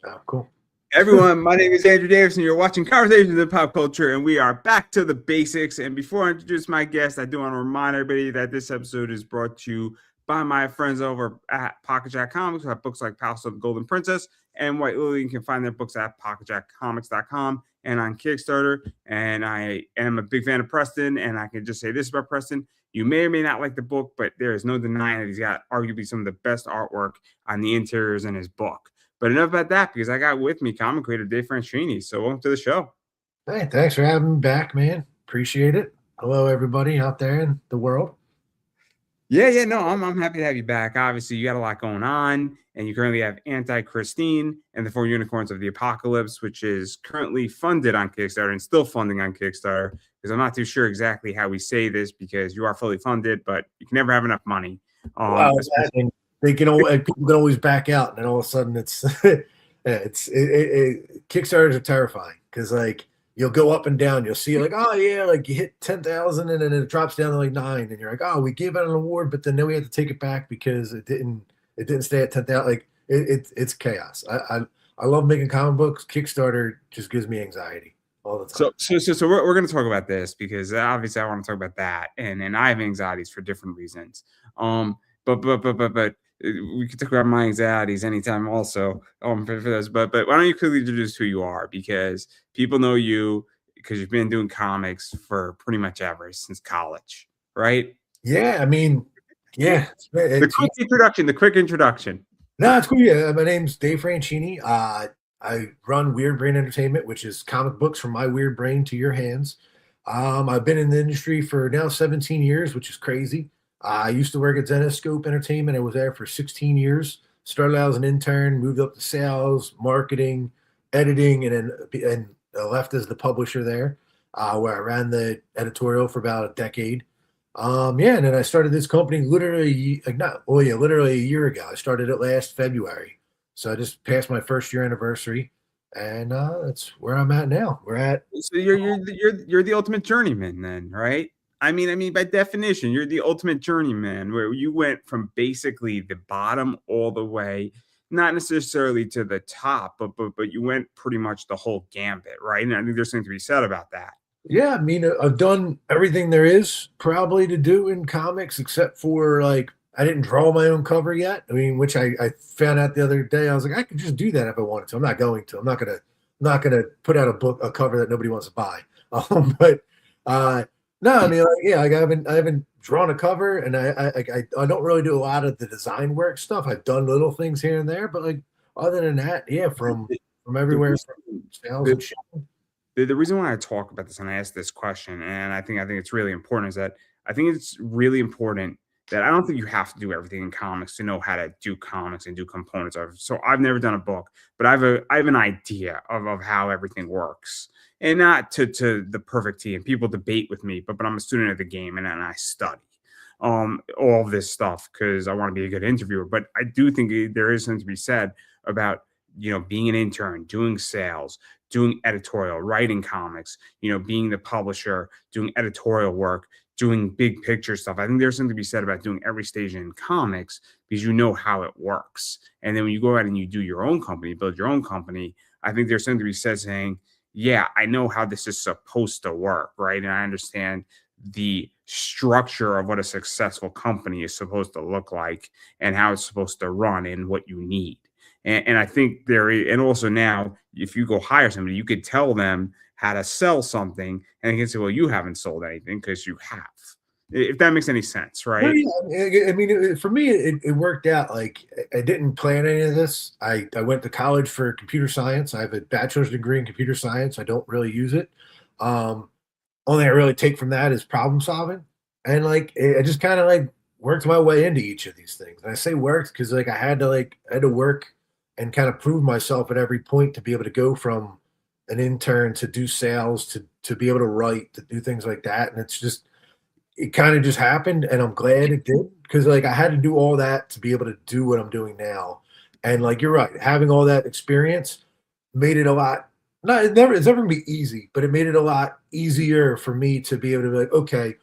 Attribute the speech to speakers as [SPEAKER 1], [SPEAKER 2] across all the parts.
[SPEAKER 1] Oh, cool.
[SPEAKER 2] Everyone, my name is Andrew Davis, and you're watching Conversations in Pop Culture, and we are back to the basics. And before I introduce my guest, I do want to remind everybody that this episode is brought to you by my friends over at Pocket Jack Comics, who have books like Palace of the Golden Princess and White Lily. You can find their books at pocketjackcomics.com and on Kickstarter. And I am a big fan of Preston, and I can just say this about Preston. You may or may not like the book, but there is no denying that he's got arguably some of the best artwork on the interiors in his book. But enough about that because I got with me comic creator Dave Franchini. So welcome to the show.
[SPEAKER 1] Hey, thanks for having me back, man. Appreciate it. Hello, everybody out there in the world.
[SPEAKER 2] Yeah, no, I'm happy to have you back. Obviously, you got a lot going on, and you currently have Anti-Christine and the Four Unicorns of the Apocalypse, which is currently funded on Kickstarter and still funding on Kickstarter. Because I'm not too sure exactly how we say this because you are fully funded, but you can never have enough money.
[SPEAKER 1] Wow,
[SPEAKER 2] Especially
[SPEAKER 1] they can people can always back out, and then all of a sudden it's Kickstarters are terrifying because like you'll go up and down. You'll see like, oh yeah, like you hit 10,000 and then it drops down to like 9, and you're like, oh, we gave out an award, but then we had to take it back because it didn't stay at 10,000. Like it's chaos. I love making comic books. Kickstarter just gives me anxiety all the time.
[SPEAKER 2] So we're going to talk about this because obviously I want to talk about that, and I have anxieties for different reasons. But we could talk about my anxieties anytime also for those. But why don't you quickly introduce who you are because people know you because you've been doing comics for pretty much ever since college, right?
[SPEAKER 1] Yeah, I mean, yeah,
[SPEAKER 2] The quick introduction.
[SPEAKER 1] no, it's cool. Yeah, my name's Dave Franchini. I run Weird Brain Entertainment, which is comic books from my weird brain to your hands. I've been in the industry for now 17 years, which is crazy. I used to work at Zenoscope Entertainment. I was there for 16 years. Started out as an intern, moved up to sales, marketing, editing, and left as the publisher there, where I ran the editorial for about a decade. Yeah, and then I started this company literally like not oh yeah, literally a year ago. I started it last February. So I just passed my first year anniversary, and that's where I'm at now. We're at
[SPEAKER 2] So you're the ultimate journeyman then, right? I mean, by definition, you're the ultimate journeyman, where you went from basically the bottom all the way, not necessarily to the top, but you went pretty much the whole gambit, right? And I think there's something to be said about that.
[SPEAKER 1] yeah, I mean, I've done everything there is probably to do in comics, except for like I didn't draw my own cover yet. I mean, which I found out the other day. I was like, I could just do that if I wanted to. I'm not going to. I'm not gonna put out a cover that nobody wants to buy. But no, I mean, like, yeah, like I haven't drawn a cover, and I don't really do a lot of the design work stuff. I've done little things here and there, but like other than that, yeah, from
[SPEAKER 2] The
[SPEAKER 1] everywhere
[SPEAKER 2] reason,
[SPEAKER 1] from sales and
[SPEAKER 2] the,
[SPEAKER 1] shit.
[SPEAKER 2] the reason why I talk about this and I ask this question, and I think it's really important, is that I think it's really important that I don't think you have to do everything in comics to know how to do comics and do components of. So I've never done a book, but I have an idea of how everything works, and not to the perfect T. And people debate with me, but I'm a student of the game and I study all of this stuff because I want to be a good interviewer. But I do think there is something to be said about being an intern, doing sales, doing editorial, writing comics, being the publisher, doing editorial work, doing big picture stuff. I think there's something to be said about doing every stage in comics because you know how it works. And then when you go out and you do your own company, build your own company, I think there's something to be said saying, yeah, I know how this is supposed to work, right? And I understand the structure of what a successful company is supposed to look like and how it's supposed to run and what you need. And I think and also now, if you go hire somebody, you could tell them how to sell something, and they can say, "Well, you haven't sold anything because you have." If that makes any sense,
[SPEAKER 1] No,
[SPEAKER 2] right?
[SPEAKER 1] yeah, I mean, for me, it worked out. Like, I didn't plan any of this. I went to college for computer science. I have a bachelor's degree in computer science. I don't really use it. Um, Only I really take from that is problem solving, and like, I just kind of like worked my way into each of these things. And I say worked because like I had to work and kind of prove myself at every point to be able to go from an intern to do sales to be able to write to do things like that. And it kind of just happened, and I'm glad it did because like I had to do all that to be able to do what I'm doing now. And like you're right, having all that experience made it a lot. Not it's never gonna be easy, but it made it a lot easier for me to be able to be like, okay,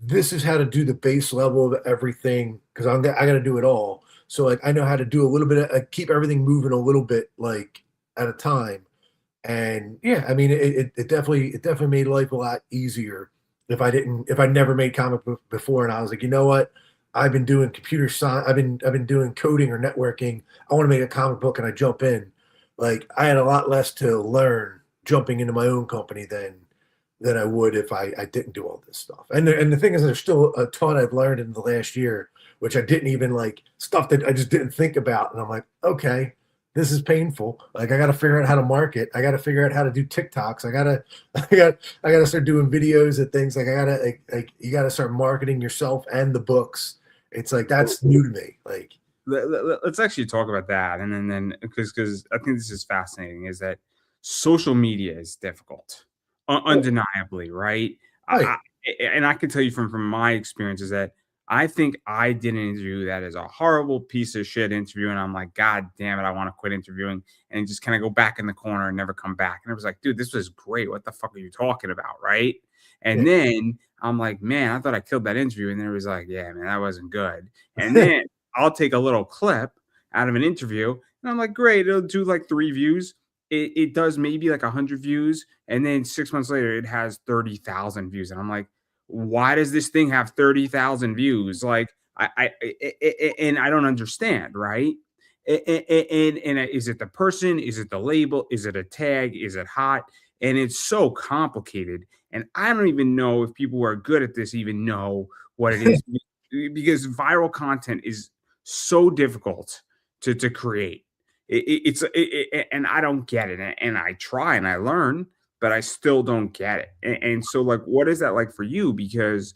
[SPEAKER 1] this is how to do the base level of everything because I got to do it all. So like I know how to do a little bit of keep everything moving a little bit like at a time. And yeah, I mean, it definitely made life a lot easier if I never made comic book before, and I was like, you know what, I've been doing computer science, I've been doing coding or networking. I want to make a comic book, and I jump in. Like I had a lot less to learn jumping into my own company than I would if I didn't do all this stuff. And the thing is, there's still a ton I've learned in the last year, which I didn't even like stuff that I just didn't think about. And I'm like, okay, this is painful. Like I got to figure out how to market. I got to figure out how to do TikToks. I got to start doing videos and things. Like I got to like you got to start marketing yourself and the books. It's like that's new to me. Like
[SPEAKER 2] Let's actually talk about that, and then because I think this is fascinating, is that social media is difficult, undeniably, right?
[SPEAKER 1] right,
[SPEAKER 2] And I can tell you from my experiences that I think I did an interview that is a horrible piece of shit interview, and I'm like, God damn it, I want to quit interviewing and just kind of go back in the corner and never come back. And it was like, dude, this was great. What the fuck are you talking about, right?
[SPEAKER 1] yeah.
[SPEAKER 2] And then I'm like, man, I thought I killed that interview, and then it was like, yeah, man, that wasn't good. And then I'll take a little clip out of an interview, and I'm like, great, it'll do like 3 views. It does maybe like 100 views, and then 6 months later, it has 30,000 views, and I'm like, why does this thing have 30,000 views? Like, and I don't understand, right? And is it the person? Is it the label? Is it a tag? Is it hot? And it's so complicated, and I don't even know if people who are good at this even know what it is because viral content is so difficult to create. And I don't get it, and I try and I learn, but I still don't get it. And so, like, what is that like for you? Because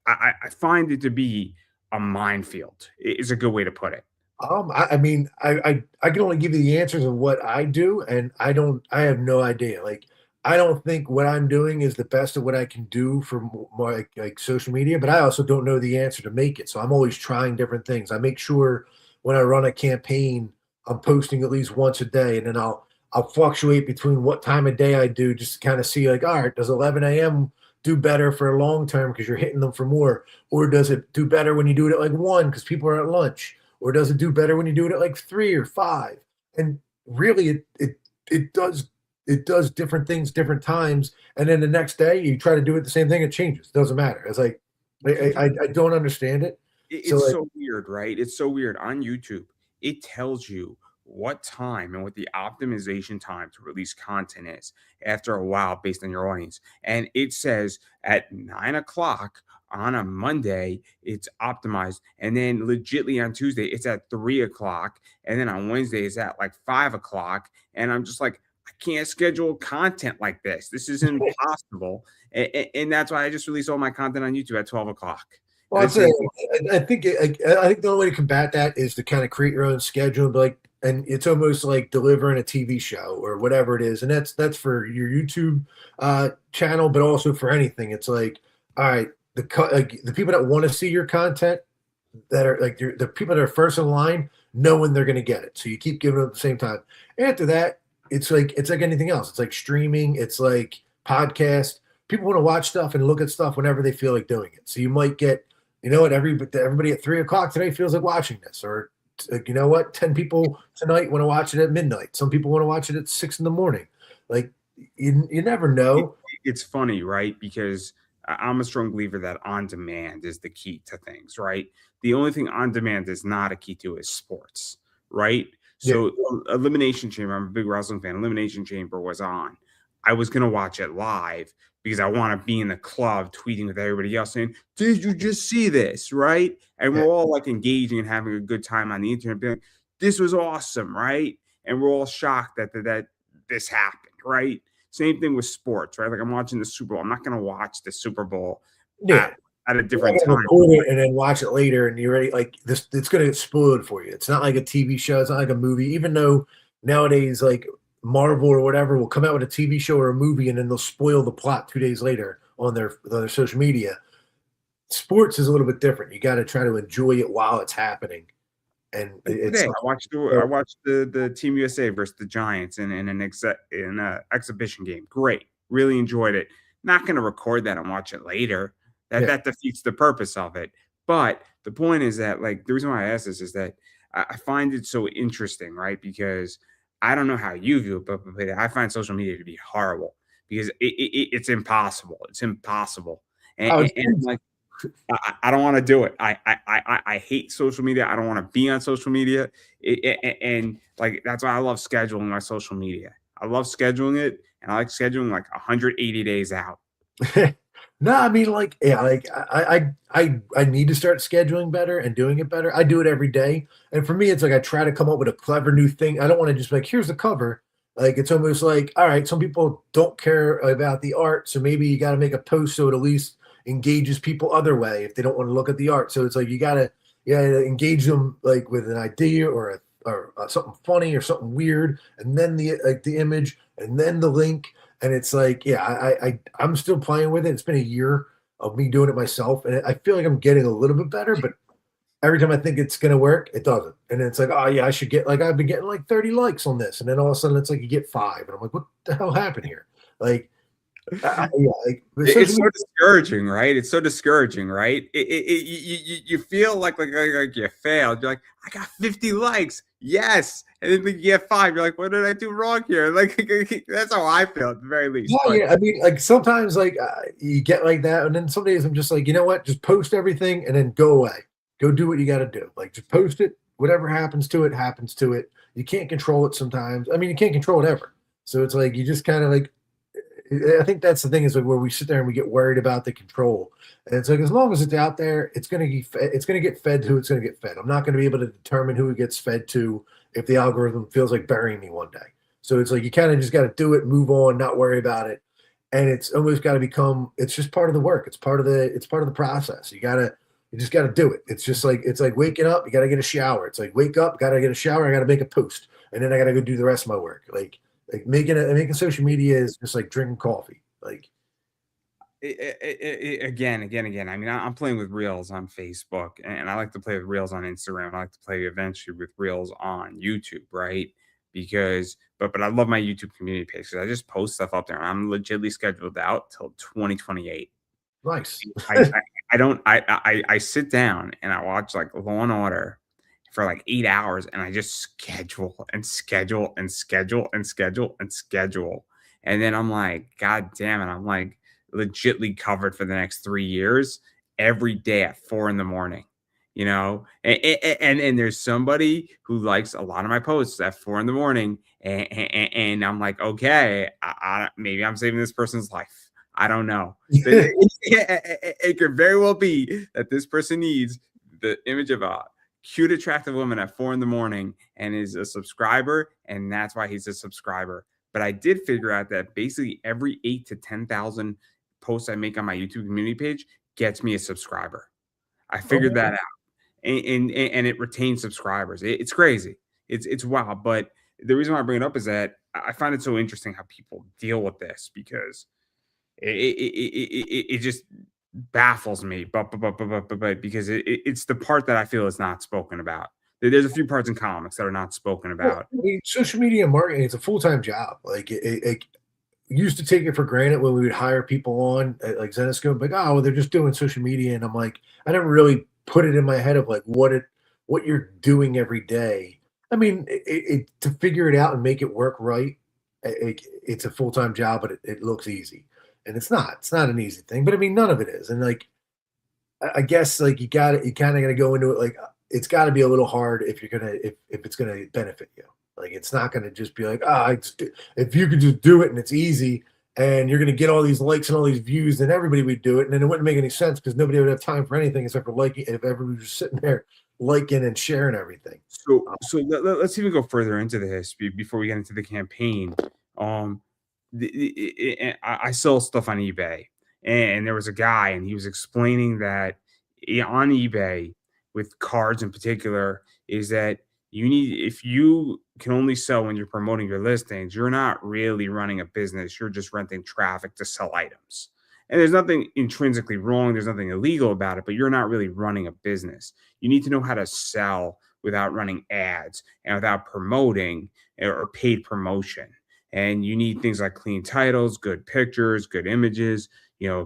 [SPEAKER 2] I find it to be a minefield. Is a good way to put it.
[SPEAKER 1] I mean, I can only give you the answers of what I do, and I have no idea. Like, I don't think what I'm doing is the best of what I can do for more like social media, but I also don't know the answer to make it. So I'm always trying different things. I make sure when I run a campaign, I'm posting at least once a day, and then I'll fluctuate between what time of day I do just to kind of see like, all right, does 11 a.m. do better for long term because you're hitting them for more, or does it do better when you do it at like 1 because people are at lunch? Or does it do better when you do it at like 3 or 5? And really, it does it does different things different times. And then the next day you try to do it the same thing, it changes. It doesn't matter. It's like I don't understand it. So
[SPEAKER 2] It's
[SPEAKER 1] like
[SPEAKER 2] so weird, right? It's so weird. On YouTube, it tells you what time and what the optimization time to release content is after a while based on your audience. And it says at 9 o'clock on a Monday, it's optimized. And then legitly on Tuesday, it's at 3 o'clock. And then on Wednesday, it's at like 5 o'clock. And I'm just like, I can't schedule content like this. This is impossible. And that's why I just release all my content on YouTube at 12 o'clock.
[SPEAKER 1] well,
[SPEAKER 2] And
[SPEAKER 1] I'd
[SPEAKER 2] it's
[SPEAKER 1] say
[SPEAKER 2] like,
[SPEAKER 1] I think the only way to combat that is to kind of create your own schedule, but like, and it's almost like delivering a TV show or whatever it is, and that's for your YouTube channel, but also for anything. It's like, all right, like the people that want to see your content, that are like the people that are first in line, know when they're going to get it, so you keep giving them at the same time. After that, it's like anything else. It's like streaming. It's like podcast. People want to watch stuff and look at stuff whenever they feel like doing it. So you might get you know what, everybody at 3 o'clock today feels like watching this, or like, you know what, 10 people tonight want to watch it at midnight. Some people want to watch it at 6 in the morning. Like you never
[SPEAKER 2] it,
[SPEAKER 1] know.
[SPEAKER 2] it's funny, right? Because I'm a strong believer that on demand is the key to things, right? The only thing on demand is not a key to is sports, right?
[SPEAKER 1] Yeah,
[SPEAKER 2] So Elimination Chamber, I'm a big wrestling fan. Elimination Chamber was on. I was gonna watch it live because I want to be in the club tweeting with everybody else saying, "Did you just see this?" Right? And
[SPEAKER 1] yeah,
[SPEAKER 2] we're all like engaging and having a good time on the internet, being like, "This was awesome," right? And we're all shocked that this happened, right? Same thing with sports, right? Like I'm watching the Super Bowl. I'm not going to watch the Super Bowl
[SPEAKER 1] yeah.
[SPEAKER 2] at at a
[SPEAKER 1] You're
[SPEAKER 2] different
[SPEAKER 1] not gonna
[SPEAKER 2] time.
[SPEAKER 1] record it and then watch it later, and you're ready. Like this, it's gonna get spoiled for you. It's not like a TV show. It's not like a movie. Even though nowadays, like Marvel or whatever will come out with a TV show or a movie, and then they'll spoil the plot 2 days later on their social media. Sports is a little bit different. You got to try to enjoy it while it's happening, and
[SPEAKER 2] Like
[SPEAKER 1] it's
[SPEAKER 2] today,
[SPEAKER 1] like
[SPEAKER 2] I watched the Team USA versus the Giants in an exhibition game. Great, really enjoyed it. Not going to record that and watch it later.
[SPEAKER 1] yeah,
[SPEAKER 2] That defeats the purpose of it. But the point is that like the reason why I ask this is that I find it so interesting, right? Because I don't know how you view it, but I find social media to be horrible because it's impossible. It's impossible.
[SPEAKER 1] Oh,
[SPEAKER 2] And I'm like, I don't want to do it. I hate social media. I don't want to be on social media. And like that's why I love scheduling my social media. I love scheduling it, and I like scheduling like 180 days out.
[SPEAKER 1] No, I mean, like, yeah, like I need to start scheduling better and doing it better. I do it every day, and for me, it's like I try to come up with a clever new thing. I don't want to just be like, here's the cover. Like it's almost like, all right, some people don't care about the art, so maybe you got to make a post so it at least engages people other way if they don't want to look at the art. So it's like you gotta engage them like with an idea or something funny or something weird, and then the image, and then the link, and it's like, yeah, I'm still playing with it. It's been a year of me doing it myself, and I feel like I'm getting a little bit better. But every time I think it's gonna work, it doesn't. And it's like, oh yeah, I should get, like, I've been getting like 30 likes on this, and then all of a sudden it's like you get five, and I'm like, what the hell happened here? Like, yeah, like
[SPEAKER 2] It's
[SPEAKER 1] social
[SPEAKER 2] so
[SPEAKER 1] media.
[SPEAKER 2] discouraging, right? It's so discouraging, right? You feel like you failed. You're like, I got 50 likes, yes, and then you get five. You're like, what did I do wrong here? Like that's how I feel at the very least.
[SPEAKER 1] Yeah,
[SPEAKER 2] But
[SPEAKER 1] yeah. I mean, like sometimes, like you get like that, and then some days I'm just like, you know what? Just post everything and then go away. Go do what you got to do. Like just post it. Whatever happens to it, happens to it. You can't control it sometimes. I mean, you can't control it ever. So it's like you just kind of like. I think that's the thing is like where we sit there and we get worried about the control, and it's like as long as it's out there, it's gonna be it's gonna get fed to who it's gonna get fed. I'm not gonna be able to determine who it gets fed to if the algorithm feels like burying me one day. So it's like you kind of just got to do it, move on, not worry about it, and it's almost got to become. It's just part of the work. It's part of the process. You just got to do it. It's like waking up. You got to get a shower. It's like wake up, got to get a shower. I got to make a post, and then I got to go do the rest of my work. Like making social media is just like drinking coffee. Like
[SPEAKER 2] again. I mean, I'm playing with Reels on Facebook, and I like to play with Reels on Instagram. I like to play eventually with Reels on YouTube, right? Because, but I love my YouTube community page because I just post stuff up there. I'm legitly scheduled out till 2028.
[SPEAKER 1] nice.
[SPEAKER 2] I don't I sit down and I watch like Law and Order for like 8 hours and I just schedule and schedule and schedule and schedule and schedule. And then I'm like, God damn it. I'm like legitly covered for the next 3 years every day at 4 in the morning. You know, and there's somebody who likes a lot of my posts at 4 in the morning, and I'm like, okay, maybe I'm saving this person's life. I don't know. But it could very well be that this person needs the image of a cute, attractive woman at 4 in the morning and is a subscriber, and that's why he's a subscriber. But I did figure out that basically every 8 to 10,000 posts I make on my YouTube community page gets me a subscriber. I figured that
[SPEAKER 1] Okay.
[SPEAKER 2] out, and it retains subscribers. It's crazy. It's wild. But the reason why I bring it up is that I find it so interesting how people deal with this because it just baffles me, but because it's the part that I feel is not spoken about. There's a few parts in comics that are not spoken
[SPEAKER 1] Well,
[SPEAKER 2] about.
[SPEAKER 1] I mean, social media marketing is a full time job. Like used to take it for granted when we would hire people on at like Zenoscope, like, oh, well, they're just doing social media. And I'm like, I never really put it in my head of like what you're doing every day. I mean, to figure it out and make it work right, it's a full time job, but it looks easy, and it's not. It's not an easy thing, but I mean, none of it is. And like, I guess like you kind of got to go into it like it's got to be a little hard if you're gonna if it's gonna benefit you. Like it's not gonna just be like if you could just do it and it's easy and you're gonna get all these likes and all these views, then everybody would do it, and then it wouldn't make any sense because nobody would have time for anything except for liking. If everybody was just sitting there liking and sharing everything.
[SPEAKER 2] So let's even go further into this before we get into the campaign. Um, I sell stuff on eBay, and there was a guy, and he was explaining that on eBay with cards in particular is that you need if you can only sell when you're promoting your listings, you're not really running a business. You're just renting traffic to sell items. And there's nothing intrinsically wrong. There's nothing illegal about it, but you're not really running a business. You need to know how to sell without running ads and without promoting or paid promotion. And you need things like clean titles, good pictures, good images,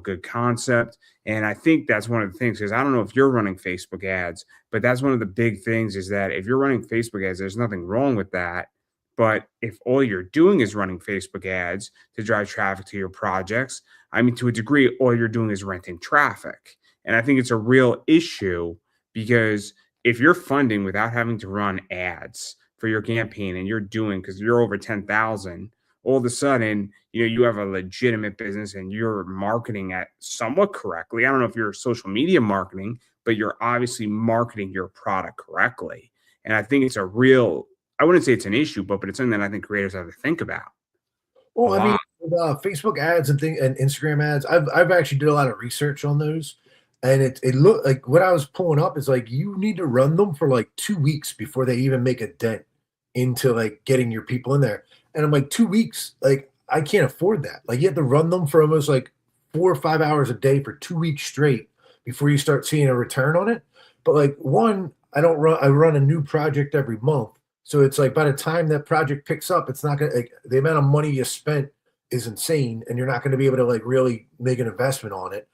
[SPEAKER 2] good concept. And I think that's one of the things because I don't know if you're running Facebook ads, but that's one of the big things is that if you're running Facebook ads, there's nothing wrong with that. But if all you're doing is running Facebook ads to drive traffic to your projects, I mean, to a degree, all you're doing is renting traffic. And I think it's a real issue because if you're funding without having to run ads for your campaign and you're doing, because you're over 10,000, all of a sudden, you have a legitimate business and you're marketing at somewhat correctly. I don't know if you're social media marketing, but you're obviously marketing your product correctly. And I think it's a real, I wouldn't say it's an issue, but it's something that I think creators have to think about a
[SPEAKER 1] Well, I mean,
[SPEAKER 2] lot.
[SPEAKER 1] with, Facebook ads and Instagram ads, I've actually did a lot of research on those, and it looked like what I was pulling up is like you need to run them for like 2 weeks before they even make a dent into like getting your people in there. And I'm like, 2 weeks, like I can't afford that. Like you have to run them for almost like 4 or 5 hours a day for 2 weeks straight before you start seeing a return on it. But like one, I run a new project every month. So it's like by the time that project picks up, it's not gonna like the amount of money you spent is insane, and you're not going to be able to like really make an investment on it.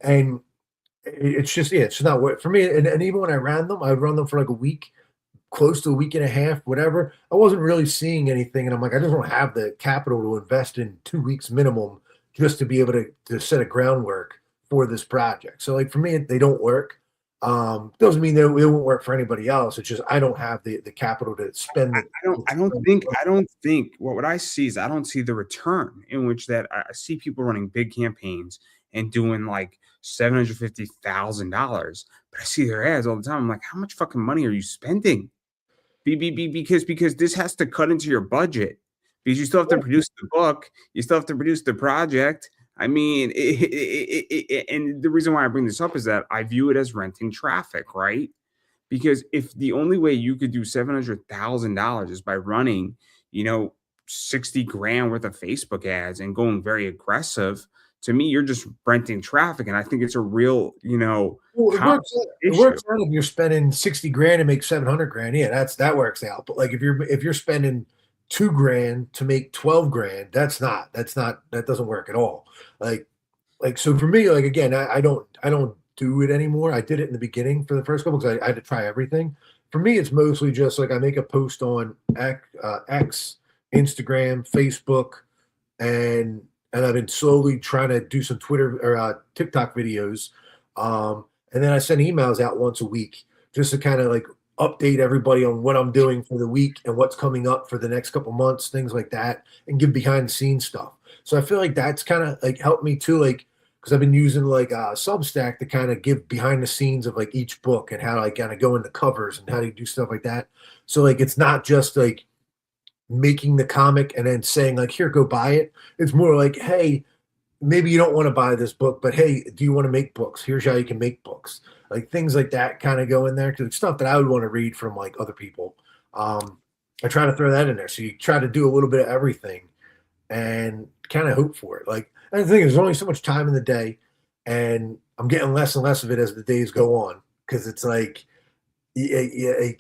[SPEAKER 1] And it's just yeah, it's not what for me. And even when I ran them, I would run them for like a week, close to a week and a half, whatever. I wasn't really seeing anything, and I'm like, I just don't have the capital to invest in 2 weeks minimum just to be able to set a groundwork for this project. So like for me, they don't work. Doesn't mean they won't work for anybody else. It's just I don't have the capital to spend the.
[SPEAKER 2] I don't think what I see is I don't see the return in which that I see people running big campaigns and doing like $750,000, but I see their ads all the time. I'm like, how much fucking money are you spending? Because this has to cut into your budget because you still have to produce the book, you still have to produce the project. I mean, and the reason why I bring this up is that I view it as renting traffic, right? Because if the only way you could do $700,000 is by running, you know, 60 grand worth of Facebook ads and going very aggressive, to me, you're just renting traffic. And I think it's a real,
[SPEAKER 1] Well, it
[SPEAKER 2] common
[SPEAKER 1] works. It
[SPEAKER 2] issue.
[SPEAKER 1] works out if you're spending 60 grand and make 700 grand. Yeah, that works out. But like if you're spending 2 grand to make 12 grand, that doesn't work at all. Like so for me, like again, I don't do it anymore. I did it in the beginning for the first couple because I had to try everything. For me, it's mostly just like I make a post on X, Instagram, Facebook, and I've been slowly trying to do some Twitter or TikTok videos, and then I send emails out once a week just to kind of like update everybody on what I'm doing for the week and what's coming up for the next couple months, things like that, and give behind the scenes stuff. So I feel like that's kind of like helped me too, like because I've been using like Substack to kind of give behind the scenes of like each book and how to like kind of go into covers and how to do stuff like that. So like it's not just like making the comic and then saying like here go buy it. It's more like hey maybe you don't want to buy this book, but hey, do you want to make books? Here's how you can make books. Like things like that kind of go in there because it's stuff that I would want to read from like other people. I try to throw that in there. So you try to do a little bit of everything and kind of hope for it. Like, and the thing is, there's only so much time in the day, and I'm getting less and less of it as the days go on because it's like, you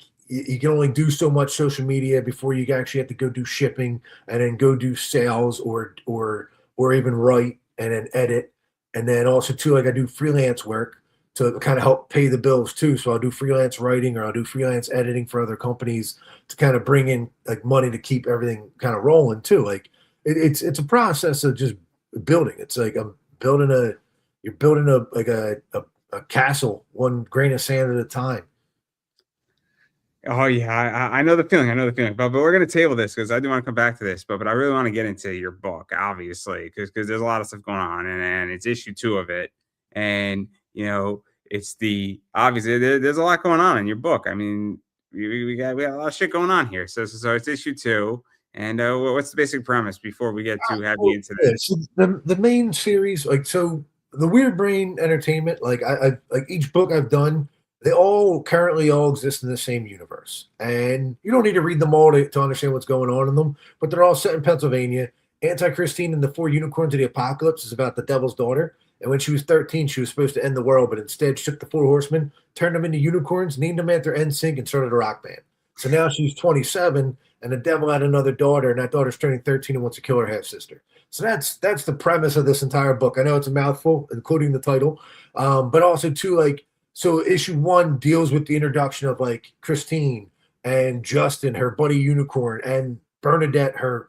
[SPEAKER 1] can only do so much social media before you actually have to go do shipping and then go do sales or even write and then edit. And then also too, like I do freelance work to kind of help pay the bills too. So I'll do freelance writing or I'll do freelance editing for other companies to kind of bring in like money to keep everything kind of rolling too. Like it's a process of just building. It's like you're building a castle one grain of sand at a time.
[SPEAKER 2] Oh yeah, I know the feeling. I know the feeling. But we're gonna table this because I do want to come back to this. But I really want to get into your book, obviously, because there's a lot of stuff going on, and it's issue 2 of it, and it's the obviously there's a lot going on in your book. I mean, we got a lot of shit going on here. So it's issue 2, and what's the basic premise before we get too heavy
[SPEAKER 1] Well,
[SPEAKER 2] into
[SPEAKER 1] yeah,
[SPEAKER 2] this?
[SPEAKER 1] so the main series, like so the Weird Brain Entertainment, like I like each book I've done, they all currently all exist in the same universe. And you don't need to read them all to understand what's going on in them, but they're all set in Pennsylvania. Anti-Christine and the Four Unicorns of the Apocalypse is about the devil's daughter. And when she was 13, she was supposed to end the world, but instead she took the four horsemen, turned them into unicorns, named them after NSYNC, and started a rock band. So now she's 27, and the devil had another daughter, and that daughter's turning 13 and wants to kill her half sister. So that's the premise of this entire book. I know it's a mouthful, including the title, but also too like so. Issue 1 deals with the introduction of like Christine and Justin, her buddy unicorn, and Bernadette, her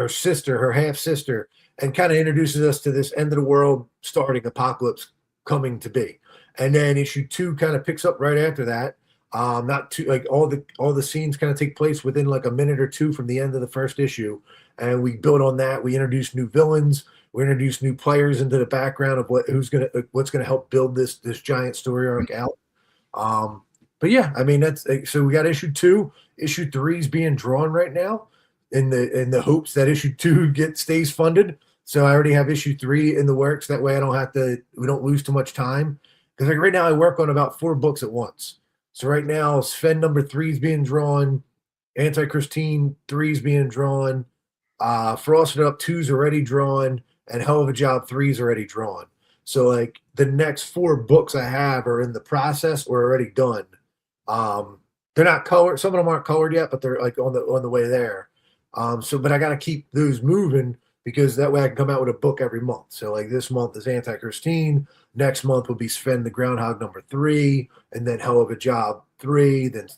[SPEAKER 1] sister, her half sister, and kind of introduces us to this end of the world starting apocalypse coming to be. And then issue 2 kind of picks up right after that. Not too like all the scenes kind of take place within like a minute or two from the end of the first issue, and we build on that. We introduce new villains. We introduce new players into the background of what's gonna help build this giant story arc out. Um, but yeah, I mean that's so we got issue 2. Issue 3 is being drawn right now in the hopes that issue 2 stays funded. So I already have issue 3 in the works. That way I don't have to we don't lose too much time. Because like right now I work on about 4 books at once. So right now Sven number 3 is being drawn, Anti-Christine 3 is being drawn, Frosted Up 2 is already drawn, and Hell of a Job 3 is already drawn. So like the next 4 books I have are in the process or already done. They're not colored. Some of them aren't colored yet, but they're like on the way there. But I got to keep those moving because that way I can come out with a book every month. So like this month is Anti-Christine. Next month will be Sven the Groundhog number 3, and then Hell of a Job 3, then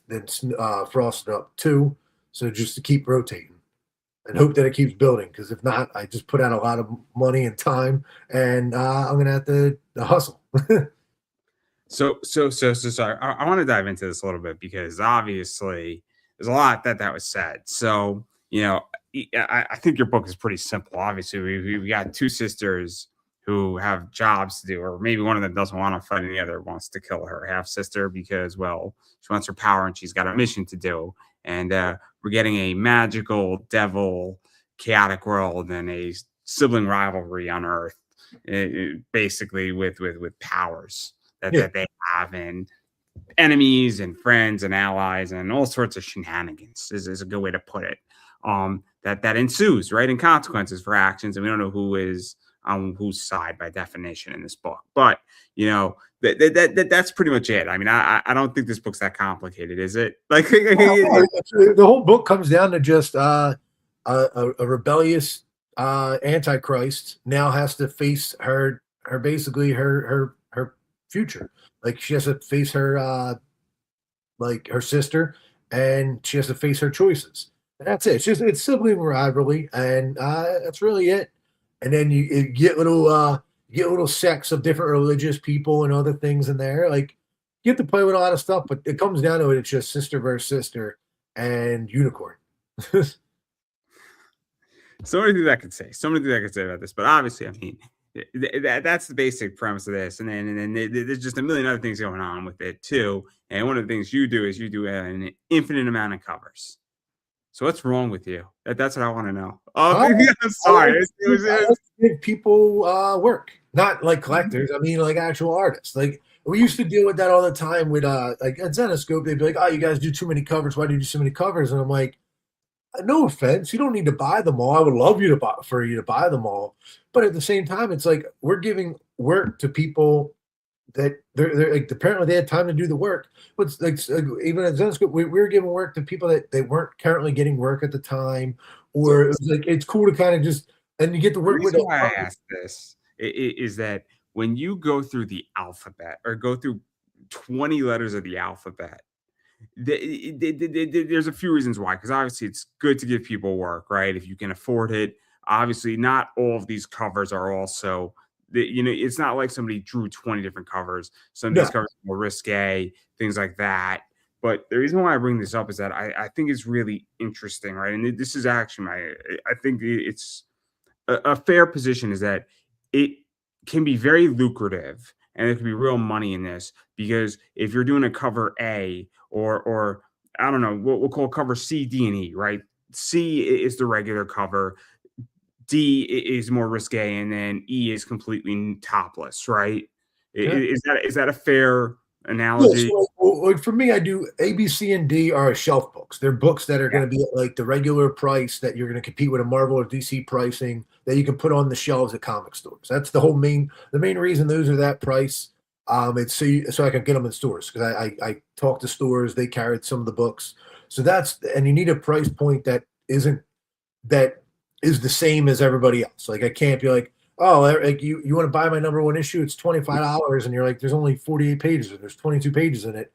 [SPEAKER 1] Frosted Up 2. So just to keep rotating and hope that it keeps building. Because if not, I just put out a lot of money and time, and I'm gonna have to hustle.
[SPEAKER 2] So sorry. I want to dive into this a little bit because obviously there's a lot that was said. So I think your book is pretty simple. Obviously, we got 2 sisters who have jobs to do, or maybe one of them doesn't want to fight and the other wants to kill her half sister because, well, she wants her power and she's got a mission to do. And we're getting a magical, devil, chaotic world and a sibling rivalry on Earth, basically with powers that they have, and enemies and friends and allies and all sorts of shenanigans is a good way to put it. That ensues, right, and consequences for actions, and we don't know who is on whose side by definition in this book. But that's pretty much it. I mean, I don't think this book's that complicated, is it? Like
[SPEAKER 1] the whole book comes down to just a rebellious Antichrist now has to face her basically her future. Like she has to face her like her sister, and she has to face her choices. And that's it. It's sibling rivalry, and that's really it. And then you get little sects of different religious people and other things in there. Like you have to play with a lot of stuff, but it comes down to it. It's just sister versus sister and unicorn.
[SPEAKER 2] So many things I could say. So many things I could say about this, but obviously, I mean, that's the basic premise of this, and then there's just a million other things going on with it too. And one of the things you do is you do an infinite amount of covers. So what's wrong with you? That's what I want to know. Oh, I'm sorry.
[SPEAKER 1] I like to give people work, not like collectors. I mean, like actual artists. Like we used to deal with that all the time with like at Zenoscope. They'd be like, "Oh, you guys do too many covers. Why do you do so many covers?" And I'm like, no offense, you don't need to buy them all. I would love you to buy them all, but at the same time, it's like we're giving work to people that they're like apparently they had time to do the work. But like even at Zenoscope, we were giving work to people that they weren't currently getting work at the time, or it was like it's cool to kind of just and you get to work with it.
[SPEAKER 2] Why I ask this is that when you go through the alphabet or go through 20 letters of the alphabet, there's a few reasons why, because obviously it's good to give people work, right? If you can afford it. Obviously, not all of these covers are also, it's not like somebody drew 20 different covers. Some of these covers are more risque, things like that. But the reason why I bring this up is that I think it's really interesting, right? And this is actually I think it's a fair position is that it can be very lucrative and there can be real money in this because if you're doing a cover A or I don't know what we'll call cover C, D, and E, right? C is the regular cover, D is more risque, and then E is completely topless, right?
[SPEAKER 1] Okay.
[SPEAKER 2] Is that a fair analogy?
[SPEAKER 1] Yes, well, like for me, I do A, B, C, and D are shelf books. They're books that are
[SPEAKER 2] Yeah.
[SPEAKER 1] going to be at like the regular price that you're going to compete with a Marvel or DC pricing that you can put on the shelves at comic stores. That's the main reason those are that price. It's so I can get them in stores because I talk to stores. They carried some of the books, so and you need a price point that is the same as everybody else. Like I can't be like, oh, like you want to buy my number 1 issue? It's $25, and you're like, there's only 48 pages, and there's 22 pages in it.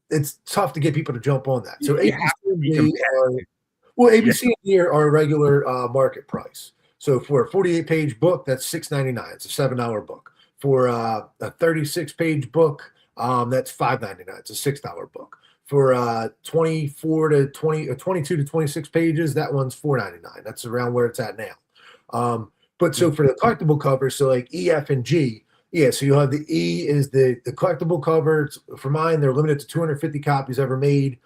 [SPEAKER 1] It's tough to get people to jump on that. So
[SPEAKER 2] You have to be competitive.
[SPEAKER 1] Well,
[SPEAKER 2] Yeah.
[SPEAKER 1] ABC here are regular market price. So for a 48-page book, that's $6.99. It's a $7 book. For a 36-page book, that's $5.99. It's a $6 book. For 24 to 20 or 22 to 26 pages, that one's $4.99. That's around where it's at now. But so for the collectible covers, so like E, F, and G, yeah. So you'll have the E is the collectible cover. For mine, they're limited to 250 copies ever made.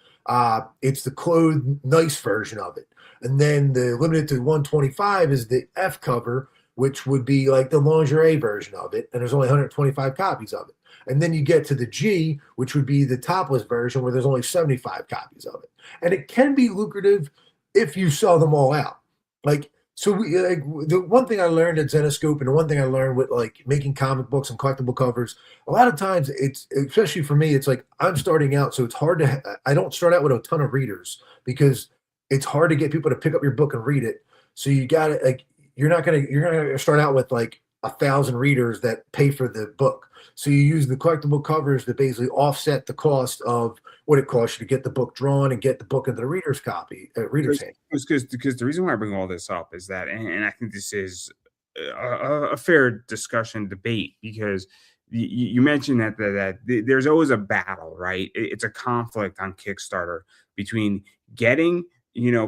[SPEAKER 1] It's the clothed, nice version of it. And then the limited to 125 is the F cover, which would be like the lingerie version of it. And there's only 125 copies of it. And then you get to the G, which would be the topless version, where there's only 75 copies of it. And it can be lucrative if you sell them all out. Like, so the one thing I learned at Zenoscope, and the one thing I learned with like making comic books and collectible covers, a lot of times it's, especially for me, it's like I'm starting out, so it's hard to. I don't start out with a ton of readers because it's hard to get people to pick up your book and read it. So you got to like you're gonna start out with like 1,000 readers that pay for the book. So you use the collectible covers to basically offset the cost of what it costs you to get the book drawn and get the book into the reader's hand.
[SPEAKER 2] Because the reason why I bring all this up is that, and I think this is a fair discussion debate, because you mentioned that there's always a battle, right? It's a conflict on Kickstarter between getting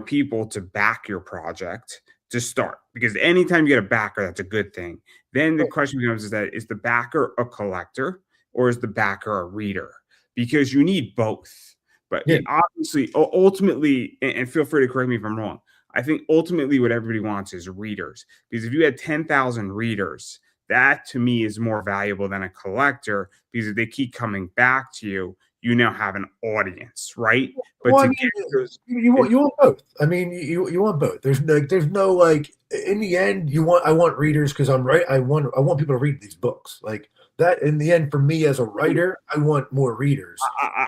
[SPEAKER 2] people to back your project to start, because anytime you get a backer, that's a good thing. Then the question becomes, is the backer a collector or is the backer a reader? Because you need both. But
[SPEAKER 1] Yeah.
[SPEAKER 2] obviously, ultimately, and feel free to correct me if I'm wrong, I think ultimately what everybody wants is readers. Because if you had 10,000 readers, that to me is more valuable than a collector, because if they keep coming back to you, you now have an audience, right? But
[SPEAKER 1] Well, I
[SPEAKER 2] to
[SPEAKER 1] mean,
[SPEAKER 2] get those,
[SPEAKER 1] you want both. I mean, you want both. There's no like in the end I want readers because I'm right. I want people to read these books like that. In the end, for me as a writer, I want more readers.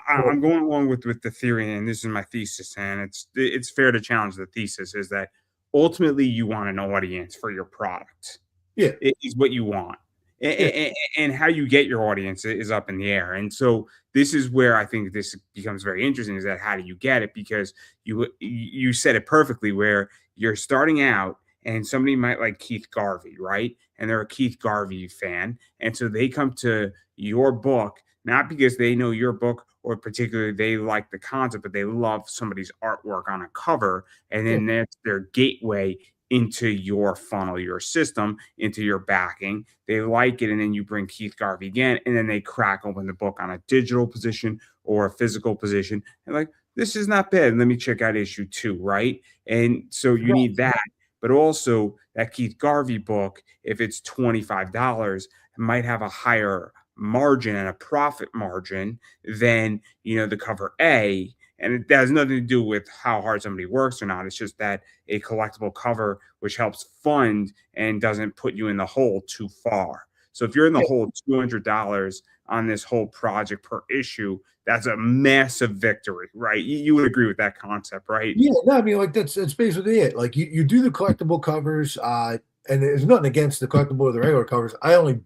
[SPEAKER 2] I'm going along with the theory, and this is my thesis, and it's fair to challenge the thesis, is that ultimately you want an audience for your product.
[SPEAKER 1] Yeah,
[SPEAKER 2] It is what you want.
[SPEAKER 1] yeah,
[SPEAKER 2] And how you get your audience is up in the air. And so this is where I think this becomes very interesting, is that how do you get it? Because you said it perfectly, where you're starting out and somebody might like Keith Garvey, right? And they're a Keith Garvey fan. And so they come to your book, not because they know your book or particularly they like the concept, but they love somebody's artwork on a cover. And
[SPEAKER 1] yeah.
[SPEAKER 2] then that's their gateway into your funnel, your system, into your backing. They like it, and then you bring Keith Garvey again, and then they crack open the book on a digital position or a physical position, and like, this is not bad. Let me check out issue 2, right? And so you need that, but also that Keith Garvey book, if it's $25, it might have a higher margin and a profit margin than the cover A. And it has nothing to do with how hard somebody works or not. It's just that a collectible cover, which helps fund and doesn't put you in the hole too far. So if you're in the hole $200 on this whole project per issue, that's a massive victory, right? You would agree with that concept, right?
[SPEAKER 1] Yeah, no, I mean, like that's basically it. Like you do the collectible covers, and there's nothing against the collectible or the regular covers. I only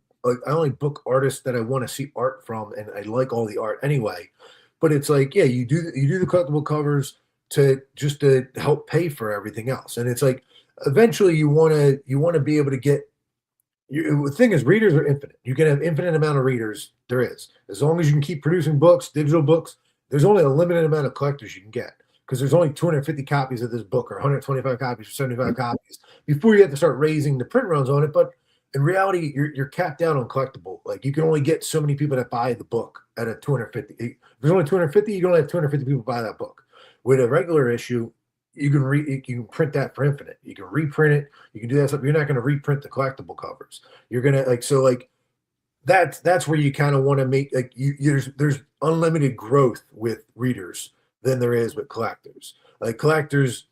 [SPEAKER 1] book artists that I want to see art from, and I like all the art anyway. But it's like, yeah, you do the collectible covers to help pay for everything else, and it's like eventually you want to be able to get. The thing is, readers are infinite. You can have infinite amount of readers. There is, as long as you can keep producing books, digital books. There's only a limited amount of collectors you can get because there's only 250 copies of this book or 125 copies or 75 copies before you have to start raising the print runs on it. But in reality, you're capped out on collectible. Like you can only get so many people that buy the book at a 250. If there's only 250, you can only have 250 people buy that book. With a regular issue, you can print that for infinite. You can reprint it. You can do that stuff. You're not going to reprint the collectible covers. You're gonna like that's where you kind of want to make like there's unlimited growth with readers than there is with collectors. Like collectors,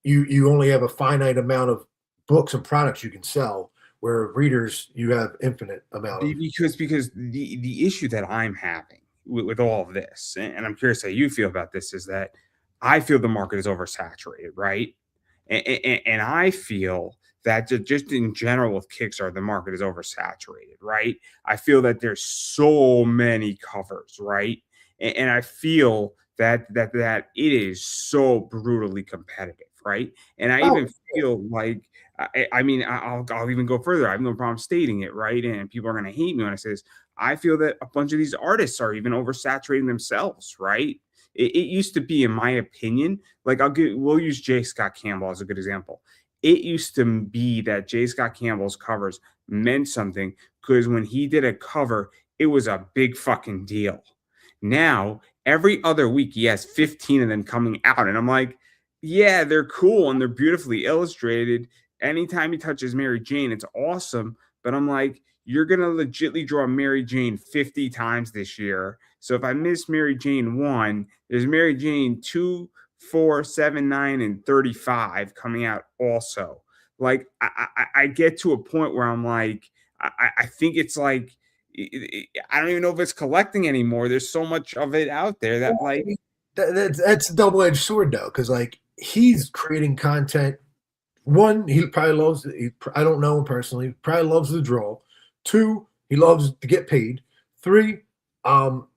[SPEAKER 1] you only have a finite amount of books and products you can sell, where readers you have infinite amount of.
[SPEAKER 2] Because the issue that I'm having with all of this, and I'm curious how you feel about this, is that I feel the market is oversaturated, right? And I feel that just in general with Kickstarter, the market is oversaturated, right? I feel that there's so many covers, right? And I feel that it is so brutally competitive, right? And I
[SPEAKER 1] Oh,
[SPEAKER 2] even feel like I mean, I'll even go further. I have no problem stating it, right? And people are going to hate me when I say this. I feel that a bunch of these artists are even oversaturating themselves, right? It used to be, in my opinion, like we'll use J. Scott Campbell as a good example. It used to be that J. Scott Campbell's covers meant something because when he did a cover, it was a big fucking deal. Now, every other week, he has 15 of them coming out. And I'm like, yeah, they're cool and they're beautifully illustrated. Anytime he touches Mary Jane, it's awesome. But I'm like, you're going to legitly draw Mary Jane 50 times this year. So if I miss Mary Jane 1, there's Mary Jane 2, 4, 7, 9, and 35 coming out also. Like, I get to a point where I'm like, I think it's like, I don't even know if it's collecting anymore. There's so much of it out there that, like,
[SPEAKER 1] that's a double edged sword though, because like he's creating content. One, he probably loves. I don't know him personally. Probably loves the draw. Two, he loves to get paid. Three,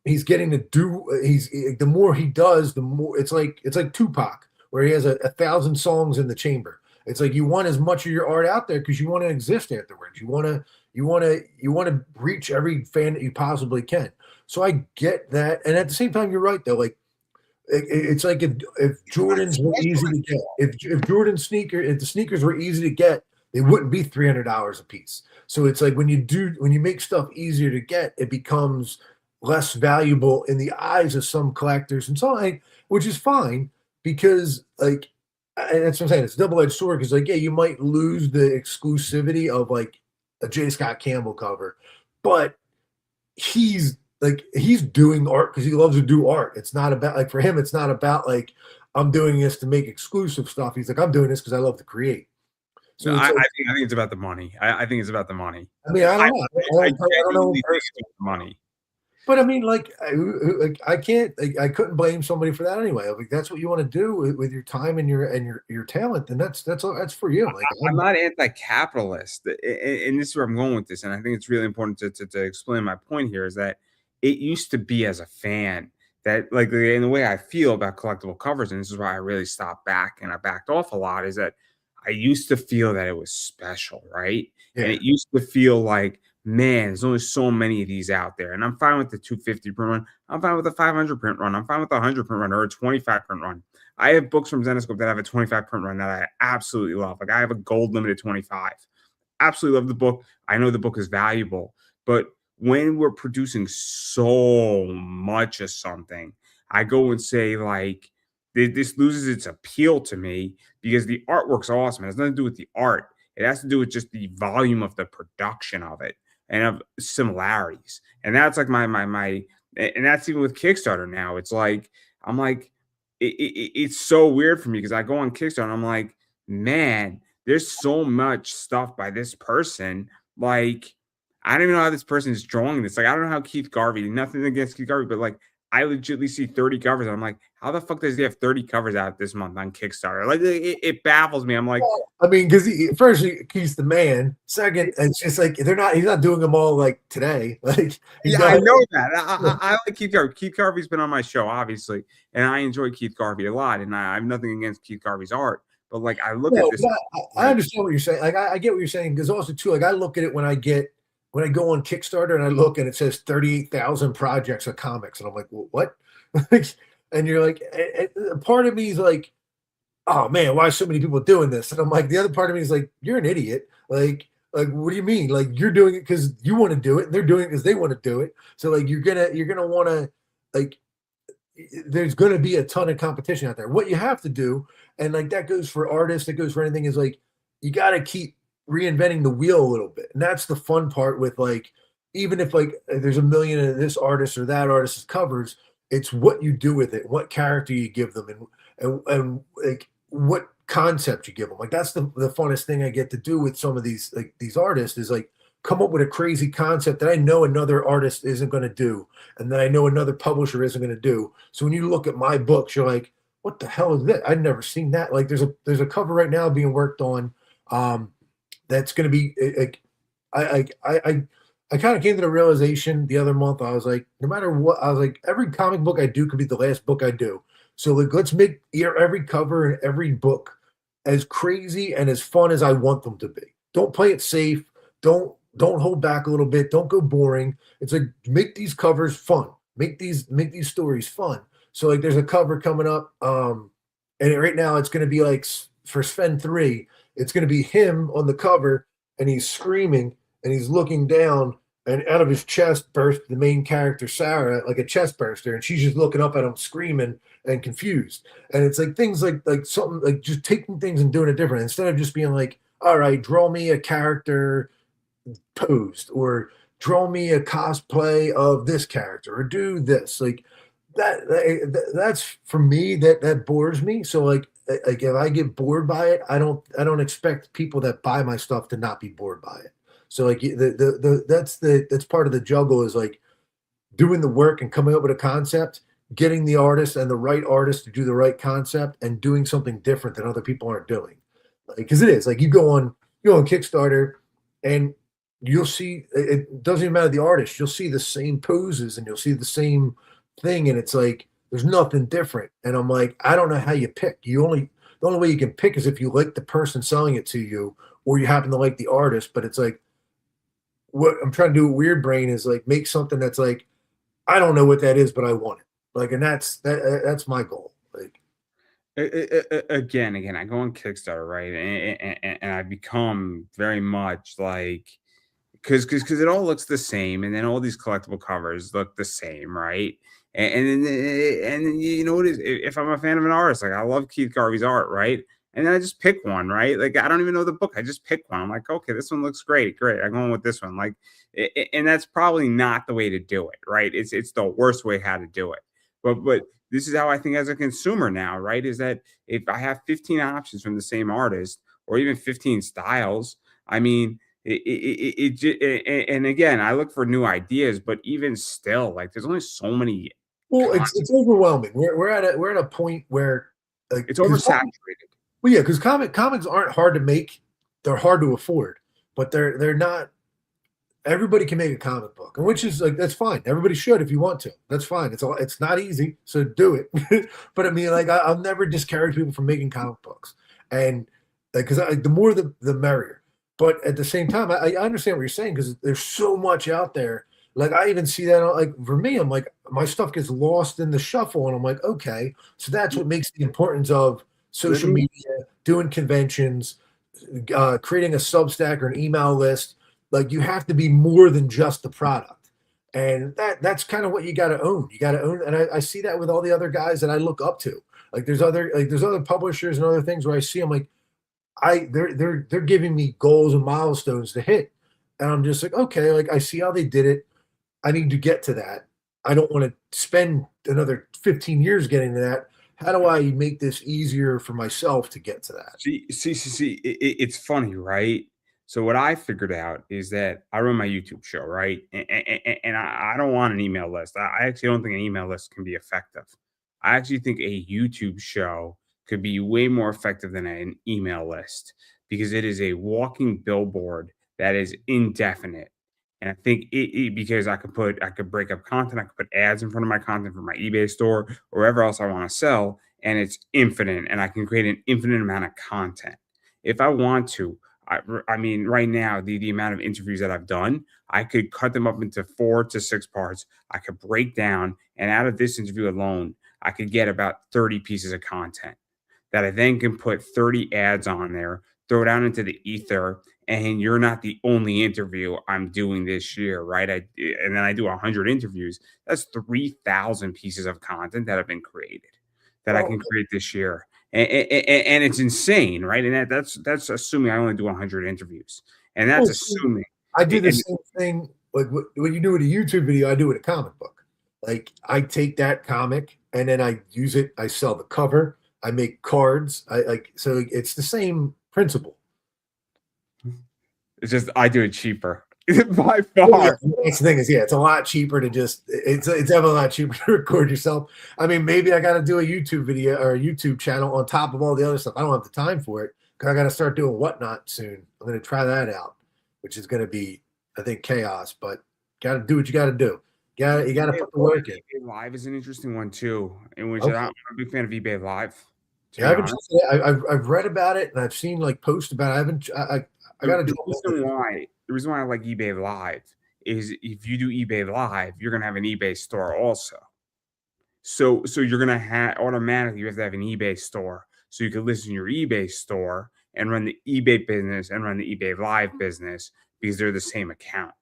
[SPEAKER 1] he's getting to do. He's the more he does, the more it's like Tupac, where he has a thousand songs in the chamber. It's like you want as much of your art out there because you want to exist afterwards. You want to reach every fan that you possibly can. So I get that, and at the same time, you're right though. Like it's like if Jordans were easy to get, if the sneakers were easy to get, they wouldn't be $300 a piece. So it's like when you make stuff easier to get, it becomes less valuable in the eyes of some collectors and so on, which is fine because like and that's what I'm saying. It's a double edged sword because like yeah, you might lose the exclusivity of like a J. Scott Campbell cover, but he's doing art because he loves to do art. It's not about like for him, it's not about like I'm doing this to make exclusive stuff. He's like, I'm doing this because I love to create.
[SPEAKER 2] no,
[SPEAKER 1] So it's like,
[SPEAKER 2] I think it's about the money. I think it's about the money.
[SPEAKER 1] I mean, I
[SPEAKER 2] I,
[SPEAKER 1] don't know.
[SPEAKER 2] I
[SPEAKER 1] I don't know
[SPEAKER 2] genuinely
[SPEAKER 1] him
[SPEAKER 2] think it's
[SPEAKER 1] personally,
[SPEAKER 2] about the money.
[SPEAKER 1] but I mean, I can't, I couldn't blame somebody for that anyway. Like that's what you want to do with your time and your talent, then that's for you. Like
[SPEAKER 2] I'm not anti-capitalist, and this is where I'm going with this, and I think it's really important to explain my point here is that it used to be as a fan that like in the way I feel about collectible covers, and this is why I really stopped back and I backed off a lot, is that I used to feel that it was special, right? And
[SPEAKER 1] yeah,
[SPEAKER 2] it used to feel like, man, there's only so many of these out there, and I'm fine with the 250 print run. I'm fine with the 500 print run. I'm fine with the 100 print run or a 25 print run. I have books from Zenoscope that have a 25 print run that I absolutely love. Like I have a gold limited 25. Absolutely love the book. I know the book is valuable, but when we're producing so much of something, I go and say like this loses its appeal to me because the artwork's awesome. It has nothing to do with the art. It has to do with just the volume of the production of it and of similarities. And that's like my and that's even with Kickstarter now. It's like I'm like it's so weird for me because I go on Kickstarter and I'm like, man, there's so much stuff by this person. Like, I don't even know how this person is drawing this. Like, I don't know how Keith Garvey, nothing against Keith Garvey, but like, I legitimately see 30 covers. And I'm like, how the fuck does he have 30 covers out this month on Kickstarter? Like, it baffles me. I'm like,
[SPEAKER 1] well, I mean, because first he's the man. Second, it's just like he's not doing them all like today. Like he's
[SPEAKER 2] yeah,
[SPEAKER 1] not.
[SPEAKER 2] I know that. I like Keith Garvey. Keith Garvey's been on my show, obviously, and I enjoy Keith Garvey a lot. And I have nothing against Keith Garvey's art, but like, I look at
[SPEAKER 1] No,
[SPEAKER 2] this,
[SPEAKER 1] but I
[SPEAKER 2] like,
[SPEAKER 1] understand what you're saying. Like I get what you're saying because also too, like I look at it when I go on Kickstarter and I look and it says 38,000 projects of comics and I'm like, well, what? And you're like, part of me is like, oh man, why are so many people doing this? And I'm like, the other part of me is like, you're an idiot. Like, what do you mean? Like you're doing it because you want to do it, and they're doing it because they want to do it. So like you're gonna want to like there's going to be a ton of competition out there. What you have to do, and like that goes for artists, that goes for anything, is like you got to keep reinventing the wheel a little bit. And that's the fun part with like, even if like there's a million of this artist or that artist's covers, it's what you do with it, what character you give them, and like what concept you give them. Like that's the funnest thing I get to do with some of these artists is like come up with a crazy concept that I know another artist isn't going to do and that I know another publisher isn't going to do. So when you look at my books, you're like, what the hell is that? I've never seen that. Like there's a cover right now being worked on that's going to be like I kind of came to the realization the other month. I was like, no matter what, I was like, every comic book I do could be the last book I do. So like, let's make every cover and every book as crazy and as fun as I want them to be. Don't play it safe. Don't hold back a little bit. Don't go boring. It's like make these covers fun. Make these stories fun. So like there's a cover coming up, and right now it's going to be like for Sven 3, it's going to be him on the cover, and he's screaming and he's looking down, and out of his chest burst the main character Sarah like a chest burster, and she's just looking up at him screaming and confused. And it's like things like something like just taking things and doing it different instead of just being like, all right, draw me a character posed, or draw me a cosplay of this character, or do this like that's for me that bores me. So like if I get bored by it, I don't expect people that buy my stuff to not be bored by it. So like that's part of the juggle, is like doing the work and coming up with a concept, getting the artist and the right artist to do the right concept, and doing something different that other people aren't doing. Because it is like you go on Kickstarter, and you'll see it doesn't even matter the artist. You'll see the same poses and you'll see the same thing, and it's like there's nothing different. And I'm like, I don't know how you pick. The only way you can pick is if you like the person selling it to you, or you happen to like the artist. But it's like what I'm trying to do with Weird Brain is like make something that's like I don't know what that is, but I want it. Like, and that's my goal. Like,
[SPEAKER 2] Again, I go on Kickstarter, right, and I become very much like, because it all looks the same, and then all these collectible covers look the same, right? And then you know what is, if I'm a fan of an artist, like I love Keith Garvey's art, right? And then I just pick one, right? Like I don't even know the book, I just pick one. I'm like, okay, this one looks great. I'm going with this one. Like, and that's probably not the way to do it, right? It's the worst way how to do it. But this is how I think as a consumer now, right? Is that if I have 15 options from the same artist, or even 15 styles, I mean, and again, I look for new ideas, but even still, like there's only so many
[SPEAKER 1] well,
[SPEAKER 2] content.
[SPEAKER 1] it's overwhelming. We're at a point where like
[SPEAKER 2] It's
[SPEAKER 1] because
[SPEAKER 2] oversaturated.
[SPEAKER 1] well, yeah, because comics aren't hard to make. They're hard to afford, but they're not. Everybody can make a comic book, and which is like that's fine. Everybody should if you want to. That's fine. It's not easy, so do it. But I mean, like I'll never discourage people from making comic books, and because the more the merrier. But at the same time, I understand what you're saying because there's so much out there. Like I even see that like for me, I'm like my stuff gets lost in the shuffle, and I'm like, okay, so that's what makes the importance of
[SPEAKER 2] Let
[SPEAKER 1] social
[SPEAKER 2] me
[SPEAKER 1] media, doing conventions, creating a Substack or an email list. Like you have to be more than just the product, and that's kind of what you got to own. You got to own, and I see that with all the other guys that I look up to. There's other publishers and other things where I see them like they're giving me goals and milestones to hit, and I'm just like okay, like I see how they did it. I need to get to that. I don't want to spend another 15 years getting to that. How do I make this easier for myself to get to that?
[SPEAKER 2] see. It's funny, right? So what I figured out is that I run my YouTube show, right? And I don't want an email list. I actually don't think an email list can be effective. I actually think a YouTube show could be way more effective than an email list, because it is a walking billboard that is indefinite. And I think because I could break up content, I could put ads in front of my content for my eBay store or wherever else I want to sell, and it's infinite, and I can create an infinite amount of content if I want to. I mean, right now, the amount of interviews that I've done, I could cut them up into 4 to 6 parts. I could break down, and out of this interview alone, I could get about 30 pieces of content that I then can put 30 ads on there, throw it out into the ether, and you're not the only interview I'm doing this year, right? And then I do 100 interviews. That's 3,000 pieces of content that have been created that I
[SPEAKER 1] Well,
[SPEAKER 2] can create this year. And it's insane, right? And that's assuming I only do 100 interviews. And that's
[SPEAKER 1] well, see,
[SPEAKER 2] assuming.
[SPEAKER 1] I do the
[SPEAKER 2] And
[SPEAKER 1] same thing. Like what you do with a YouTube video, I do with a comic book. Like I take that comic and then I use it. I sell the cover. I make cards. I like so it's the same principle.
[SPEAKER 2] it's just I do it cheaper by
[SPEAKER 1] Well, yeah,
[SPEAKER 2] far.
[SPEAKER 1] that's the thing is, yeah, it's a lot cheaper to just it's definitely a lot cheaper to record yourself. I mean, maybe I got to do a YouTube video or a YouTube channel on top of all the other stuff. I don't have the time for it because I got to start doing Whatnot soon. I'm going to try that out, which is going to be, I think, chaos. But got to do what you got to do. You got to put the work in.
[SPEAKER 2] eBay Live is an interesting one too, in which
[SPEAKER 1] Okay.
[SPEAKER 2] I'm a big fan of eBay Live. to
[SPEAKER 1] Yeah, I
[SPEAKER 2] be
[SPEAKER 1] haven't
[SPEAKER 2] honest.
[SPEAKER 1] tried it. I've read about it and I've seen like posts about it. I
[SPEAKER 2] The
[SPEAKER 1] gotta
[SPEAKER 2] the
[SPEAKER 1] jump into
[SPEAKER 2] reason
[SPEAKER 1] it.
[SPEAKER 2] why the reason why I like eBay Live is if you do eBay Live, you're gonna have an eBay store also. So you're gonna have automatically you have to have an eBay store so you can list in your eBay store and run the eBay business and run the eBay Live business because they're the same account.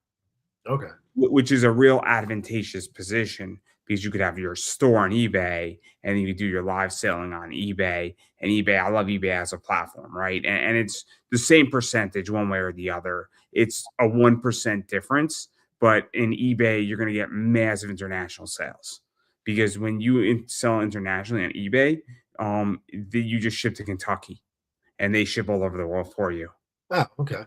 [SPEAKER 1] Okay.
[SPEAKER 2] Which is a real advantageous position because you could have your store on eBay and you could do your live selling on eBay. And eBay, I love eBay as a platform, right? And it's the same percentage one way or the other. It's a 1% difference, but in eBay, you're going to get massive international sales because when you sell internationally on eBay, you just ship to Kentucky and they ship all over the world for you.
[SPEAKER 1] Oh, okay.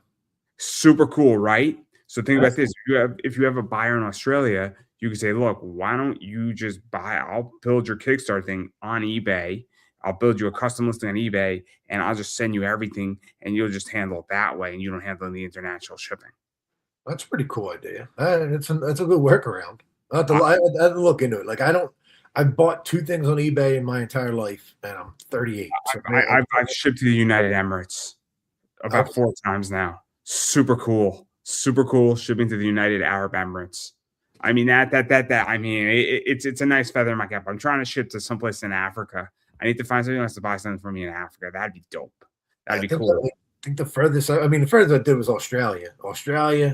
[SPEAKER 2] Super cool, right? So think about
[SPEAKER 1] That's
[SPEAKER 2] this. If you have a buyer in Australia, you can say, "Look, why don't you just buy I'll build your Kickstarter thing on eBay. I'll build you a custom listing on eBay, and I'll just send you everything, and you'll just handle it that way, and you don't handle the international shipping."
[SPEAKER 1] that's a pretty cool idea. That's a good workaround.
[SPEAKER 2] I
[SPEAKER 1] I have to look into it. Like I don't. I've bought two things on eBay in my entire life, and I'm 38. So
[SPEAKER 2] I've shipped to the United Emirates
[SPEAKER 1] okay.
[SPEAKER 2] about 4 times now. Super cool. Super cool shipping to the United Arab Emirates. I mean, I mean, it's a nice feather in my cap. I'm trying to ship to someplace in Africa. I need to find somebody who wants to buy something from me in Africa. That'd be dope. That'd
[SPEAKER 1] I
[SPEAKER 2] be
[SPEAKER 1] think
[SPEAKER 2] cool.
[SPEAKER 1] I think the furthest. I mean, the furthest I did was Australia,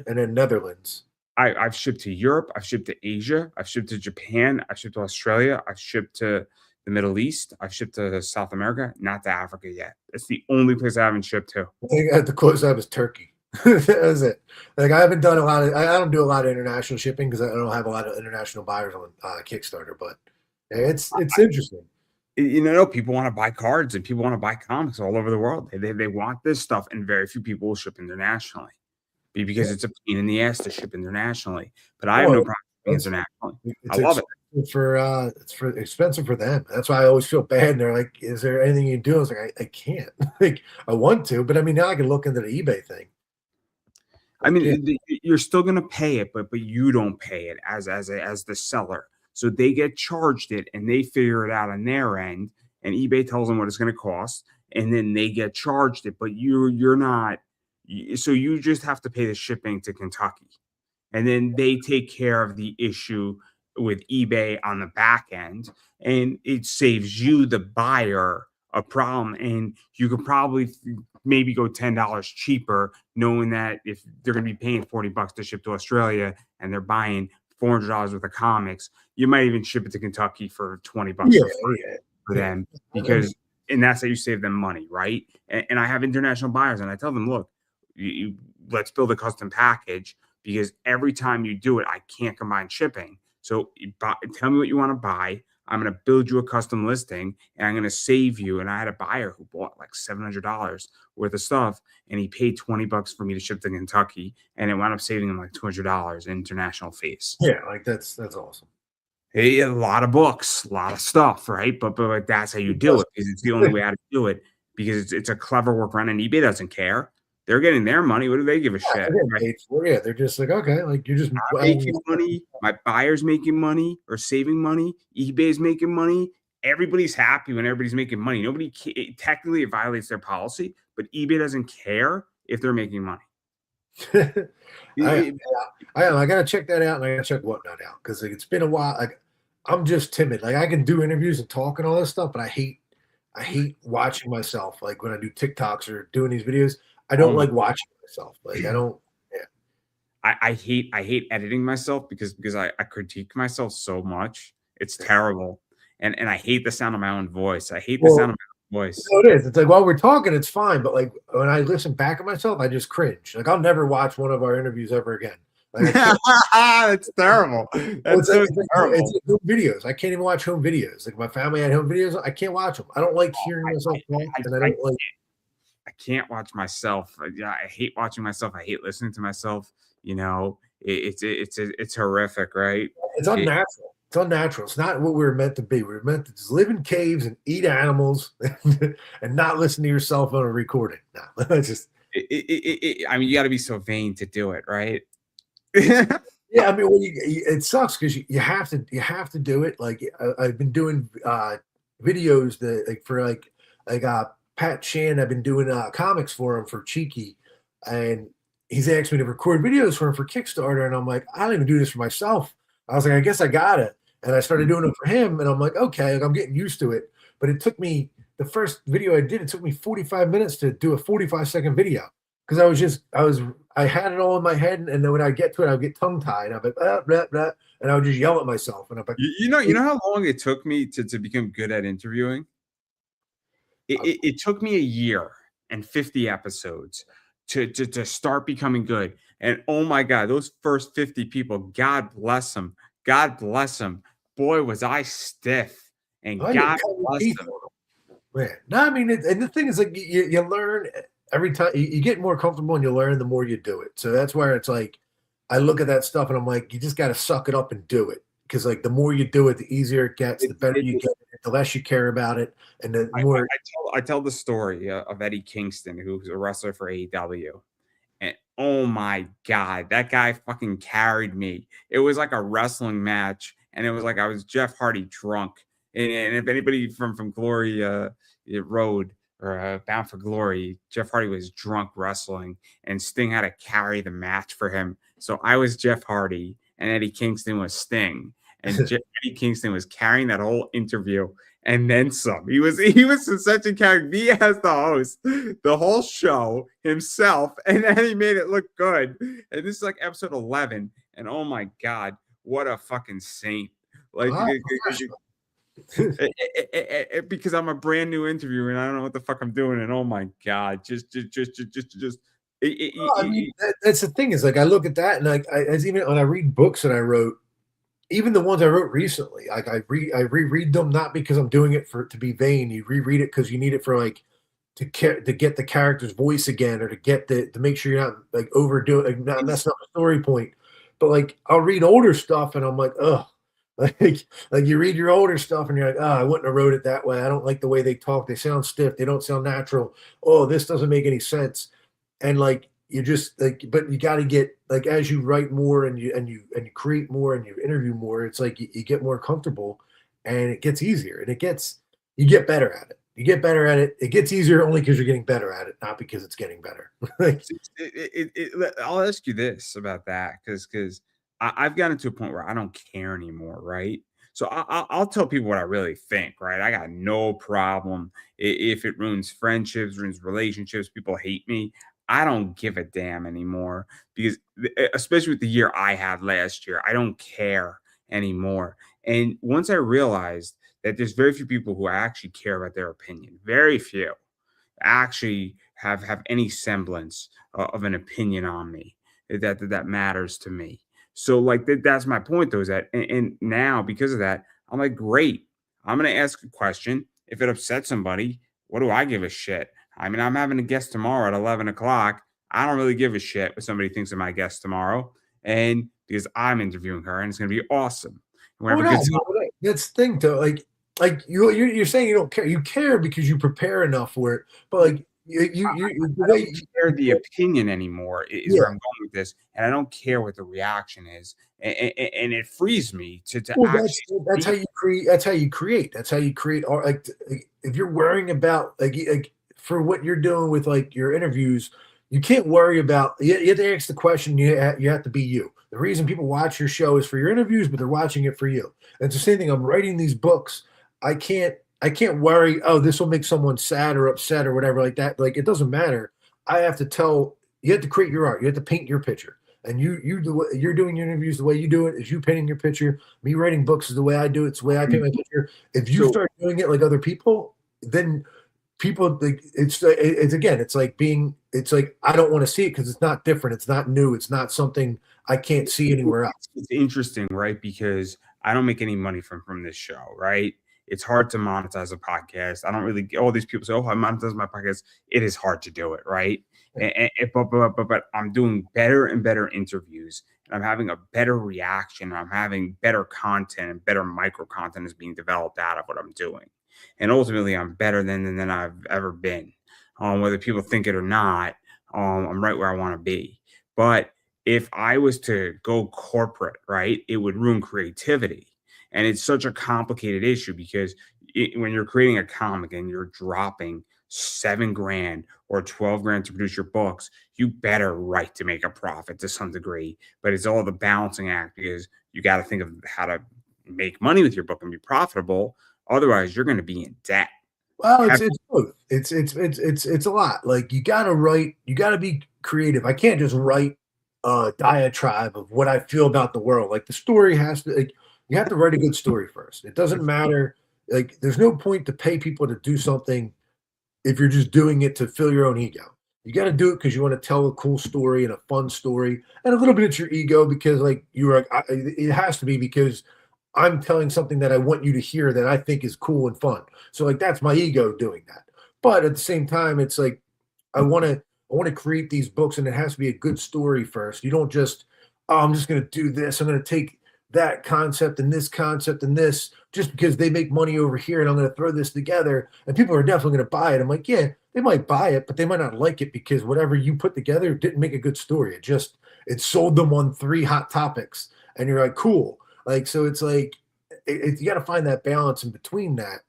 [SPEAKER 1] and then Netherlands.
[SPEAKER 2] I've shipped to Europe. I've shipped to Asia. I've shipped to Japan. I've shipped to Australia. I've shipped to the Middle East. I've shipped to South America, not to Africa yet. It's the only place I haven't shipped to.
[SPEAKER 1] I think the closest I was Turkey. That was it. Like I haven't done a lot of. I don't do a lot of international shipping because I don't have a lot of international buyers on Kickstarter. But it's interesting.
[SPEAKER 2] You know, people want to buy cards and people want to buy comics all over the world. They want this stuff, and very few people will ship internationally because
[SPEAKER 1] Yeah.
[SPEAKER 2] it's a pain in the ass to ship internationally. But I have no
[SPEAKER 1] Well,
[SPEAKER 2] problem shipping
[SPEAKER 1] it's
[SPEAKER 2] internationally. I
[SPEAKER 1] it's
[SPEAKER 2] love it.
[SPEAKER 1] expensive for them. That's why I always feel bad. And they're like, "Is there anything you do?" I was like, "I can't. Like, I want to, but I mean, now I can look into the eBay thing.
[SPEAKER 2] I
[SPEAKER 1] Like, yeah,
[SPEAKER 2] mean, you're still gonna pay it, but you don't pay it as the seller. So they get charged it, and they figure it out on their end, and eBay tells them what it's gonna cost, and then they get charged it. But you're not. So you just have to pay the shipping to Kentucky. And then they take care of the issue with eBay on the back end, and it saves you, the buyer, a problem. And you could probably maybe go $10 cheaper, knowing that if they're going to be paying $40 to ship to Australia and they're buying $400 worth of comics, you might even ship it to Kentucky for $20
[SPEAKER 1] yeah,
[SPEAKER 2] for free
[SPEAKER 1] yeah,
[SPEAKER 2] for
[SPEAKER 1] yeah.
[SPEAKER 2] them
[SPEAKER 1] I mean,
[SPEAKER 2] because, and that's how you save them money, right? And I have international buyers, and I tell them, look, let's build a custom package because every time you do it, I can't combine shipping. So tell me what you want to buy. I'm going to build you a custom listing and I'm going to save you. And I had a buyer who bought like $700 worth of stuff and he paid $20 for me to ship to Kentucky. And it wound up saving him like $200 in international fees.
[SPEAKER 1] yeah, like that's awesome.
[SPEAKER 2] A lot of books, a lot of stuff, right? But that's how you
[SPEAKER 1] It
[SPEAKER 2] do
[SPEAKER 1] does.
[SPEAKER 2] it because it's the only way how to do it because it's a clever workaround and eBay doesn't care. They're getting their money. What do they give a
[SPEAKER 1] Yeah,
[SPEAKER 2] shit?
[SPEAKER 1] they're getting
[SPEAKER 2] Right?
[SPEAKER 1] paid for it. Yeah, they're just like, okay, like you're just
[SPEAKER 2] I'm making money, my buyer's making money or saving money, eBay's making money. Everybody's happy when everybody's making money. Technically it violates their policy, but eBay doesn't care if they're making money.
[SPEAKER 1] I
[SPEAKER 2] It-
[SPEAKER 1] I gotta check that out and I gotta check Whatnot out because like, it's been a while. Like I'm just timid. Like I can do interviews and talk and all this stuff, but I hate watching myself. Like when I do TikToks or doing these videos, I
[SPEAKER 2] oh
[SPEAKER 1] don't
[SPEAKER 2] my
[SPEAKER 1] like watching myself. Like I don't. Yeah,
[SPEAKER 2] I hate editing myself because I critique myself so much. It's terrible. And I hate the sound of my own voice. I hate the
[SPEAKER 1] well,
[SPEAKER 2] sound of my own voice.
[SPEAKER 1] no, it is. It's like while we're talking, it's fine, but like when I listen back at myself, I just cringe. Like I'll never watch one of our interviews ever again. Like I can't.
[SPEAKER 2] That's terrible.
[SPEAKER 1] Well,
[SPEAKER 2] That's so
[SPEAKER 1] it's
[SPEAKER 2] terrible.
[SPEAKER 1] like home videos. I can't even watch home videos. Like my family had home videos. I can't watch them. I don't like hearing myself talk, and I
[SPEAKER 2] I
[SPEAKER 1] don't like.
[SPEAKER 2] I can't watch myself. Yeah, I hate watching myself. I hate listening to myself. You know, it's horrific, right?
[SPEAKER 1] It's
[SPEAKER 2] It,
[SPEAKER 1] unnatural. It's unnatural. It's not what we were meant to be. We were meant to just live in caves and eat animals and not listen to your cell phone or recording. No, it's just
[SPEAKER 2] I mean, you got to be so vain to do it, right?
[SPEAKER 1] yeah. I mean, it sucks because you have to do it. Like I've been doing videos that like for like Like Pat Shan, I've been doing comics for him for Cheeky, and he's asked me to record videos for him for Kickstarter, and I'm like, I don't even do this for myself. I was like, I guess I got it, and I started doing it for him, and I'm like, okay, like, I'm getting used to it. But it took me the first video I did. It took me 45 minutes to do a 45-second video because I had it all in my head, and then when I get to it, I would get tongue tied. I'm like, blah, blah, blah, and I would just yell at myself, and I'm like,
[SPEAKER 2] You know how long it took me to become good at interviewing? It took me a year and 50 episodes to start becoming good. And oh my God, those first 50 people, God bless them. God bless them. Boy, was I stiff. And
[SPEAKER 1] oh, you
[SPEAKER 2] God
[SPEAKER 1] cut your
[SPEAKER 2] bless
[SPEAKER 1] teeth
[SPEAKER 2] them.
[SPEAKER 1] on them. Man, no, I mean, and the thing is, like, you learn every time you get more comfortable and you learn the more you do it. So that's where it's like, I look at that stuff and I'm like, you just got to suck it up and do it. Because like the more you do it, the easier it gets, the better you get, the less you care about it, and the more.
[SPEAKER 2] I tell the story of Eddie Kingston, who's a wrestler for AEW. And oh my God, that guy fucking carried me. It was like a wrestling match, and it was like I was Jeff Hardy drunk. And if anybody from Glory Road or Bound for Glory, Jeff Hardy was drunk wrestling, and Sting had to carry the match for him. So I was Jeff Hardy, and Eddie Kingston was Sting, and Eddie Kingston was carrying that whole interview and then some. He was such a character. He has the host, the whole show himself, and then he made it look good. And this is like episode 11, and oh my God, what a fucking saint! Like
[SPEAKER 1] Ah,
[SPEAKER 2] because I'm a brand new interviewer and I don't know what the fuck I'm doing, and oh my God, just
[SPEAKER 1] I mean, that's the thing is like I look at that and like as even when I read books that I wrote, even the ones I wrote recently, like I reread them not because I'm doing it for to be vain. You reread it because you need it for like to get the character's voice again or to get the to make sure you're not like overdoing like not messing up the story point. But like I'll read older stuff and I'm like, oh, like you read your older stuff and you're like, oh, I wouldn't have wrote it that way. I don't like the way they talk. They sound stiff. They don't sound natural. Oh, this doesn't make any sense. And like you just like, but you got to get like as you write more and you create more and you interview more, it's like you get more comfortable and it gets easier and you get better at it. You get better at it. It gets easier only because you're getting better at it, not because it's getting better. Like,
[SPEAKER 2] I'll ask you this about that because I've gotten to a point where I don't care anymore, right? So I'll tell people what I really think, right? I got no problem if it ruins friendships, ruins relationships, people hate me. I don't give a damn anymore because, especially with the year I had last year, I don't care anymore. And once I realized that there's very few people who actually care about their opinion, very few actually have any semblance of an opinion on me that matters to me. So like that's my point though is that and now because of that I'm like great. I'm gonna ask a question. If it upsets somebody, what do I give a shit? I mean, I'm having a guest tomorrow at 11 o'clock. I don't really give a shit what somebody thinks of my guest tomorrow, and because I'm interviewing her, and it's gonna be awesome. We're
[SPEAKER 1] oh
[SPEAKER 2] gonna have
[SPEAKER 1] no,
[SPEAKER 2] a good time.
[SPEAKER 1] that's the thing though. Like you're saying you don't care. You care because you prepare enough for it. But like the
[SPEAKER 2] I
[SPEAKER 1] way
[SPEAKER 2] don't care the opinion anymore is where
[SPEAKER 1] yeah.
[SPEAKER 2] I'm going with this, and I don't care what the reaction is, and it frees me to
[SPEAKER 1] Well,
[SPEAKER 2] actually
[SPEAKER 1] that's how
[SPEAKER 2] speak.
[SPEAKER 1] you create. That's how you create. That's how you create art. Like if you're worrying about like for what you're doing with like your interviews, you can't worry about. You have to ask the question. You have to be you. The reason people watch your show is for your interviews, but they're watching it for you. And it's the same thing. I'm writing these books. I can't worry. Oh, this will make someone sad or upset or whatever like that. Like it doesn't matter. I have to tell. You have to create your art. You have to paint your picture. And you're doing your interviews the way you do it is you painting your picture. Me writing books is the way I do it. It's the way I paint my picture. If you
[SPEAKER 2] So
[SPEAKER 1] start doing it like other people, then people like it's again. It's like being. It's like I don't want to see it because it's not different. It's not new. It's not something I can't see anywhere else.
[SPEAKER 2] it's interesting, right? Because I don't make any money from this show, right? It's hard to monetize a podcast. I don't really all these people say, "Oh, I monetize my podcast." It is hard to do it, right? But I'm doing better and better interviews, and I'm having a better reaction. And I'm having better content and better micro content is being developed out of what I'm doing, and ultimately, I'm better than I've ever been. Whether people think it or not, I'm right where I want to be. But if I was to go corporate, right, it would ruin creativity. And it's such a complicated issue because when you're creating a comic and you're dropping 7 grand or 12 grand to produce your books, you better write to make a profit to some degree. But it's all the balancing act because you got to think of how to make money with your book and be profitable. Otherwise, you're going to be in debt.
[SPEAKER 1] Well,
[SPEAKER 2] Have
[SPEAKER 1] it's both. It's a lot. Like you gotta write, you gotta be creative. I can't just write a diatribe of what I feel about the world. Like the story has to like you have to write a good story first. It doesn't matter. Like there's no point to pay people to do something if you're just doing it to fill your own ego. You got to do it because you want to tell a cool story and a fun story, and a little bit it's your ego because like you're like it has to be because I'm telling something that I want you to hear that I think is cool and fun. So like that's my ego doing that. But at the same time, it's like I want to create these books and it has to be a good story first. You don't just, oh, I'm just gonna do this. I'm gonna take that concept and this just because they make money over here and I'm gonna throw this together and people are definitely gonna buy it. I'm like, yeah, they might buy it, but they might not like it because whatever you put together didn't make a good story. It sold them on three hot topics. And you're like, cool. Like, so it's like you got to find that balance in between that,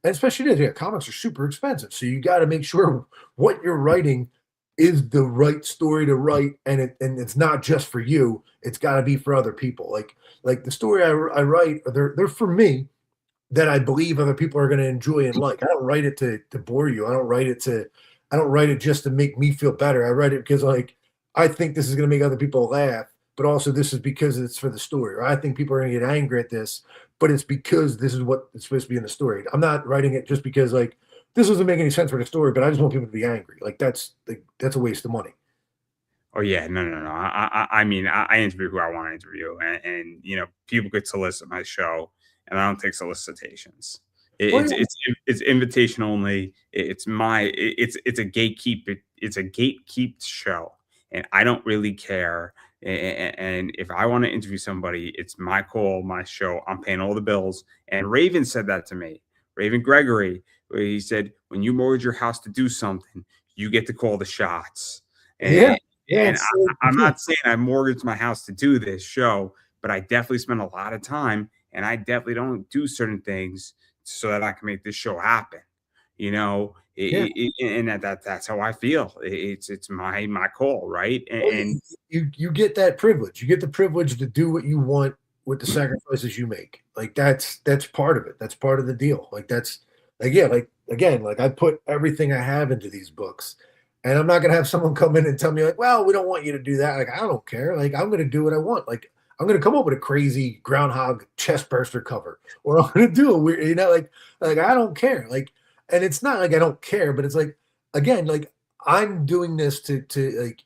[SPEAKER 1] and especially today, yeah, comics are super expensive, so you got to make sure what you're writing is the right story to write, and it's not just for you. It's got to be for other people. Like the story I write, they're for me that I believe other people are going to enjoy and like. I don't write it to bore you. I don't write it just to make me feel better. I write it because like I think this is going to make other people laugh, but also this is because it's for the story. Or I think people are going to get angry at this, but it's because this is what it's supposed to be in the story. I'm not writing it just because like this doesn't make any sense for the story, but I just want people to be angry. That's a waste of money.
[SPEAKER 2] Oh yeah, no, no, no. I mean, I interview who I want to interview, and people could solicit my show, and I don't take solicitations.
[SPEAKER 1] Well,
[SPEAKER 2] It's invitation only. It's a gatekeep. It's a gatekeep show, and I don't really care. And if I want to interview somebody, it's my call, my show. I'm paying all the bills. And Raven said that to me, Raven Gregory, where he said, when you mortgage your house to do something, you get to call the shots.
[SPEAKER 1] yeah, yeah.
[SPEAKER 2] And I'm not saying I mortgaged my house to do this show, but I definitely spend a lot of time and I definitely don't do certain things so that I can make this show happen. You know,
[SPEAKER 1] Yeah.
[SPEAKER 2] and that's how I feel. It's my call, right?
[SPEAKER 1] Well,
[SPEAKER 2] And
[SPEAKER 1] you get that privilege. You get the privilege to do what you want with the sacrifices you make. Like that's part of it. That's part of the deal. Like that's like yeah, like again, like I put everything I have into these books. And I'm not gonna have someone come in and tell me like, well, we don't want you to do that. Like, I don't care. Like, I'm gonna do what I want. Like, I'm gonna come up with a crazy groundhog chest burster cover, or I'm gonna do a weird, like I don't care. Like, and it's not like I don't care, but it's like again, like I'm doing this to like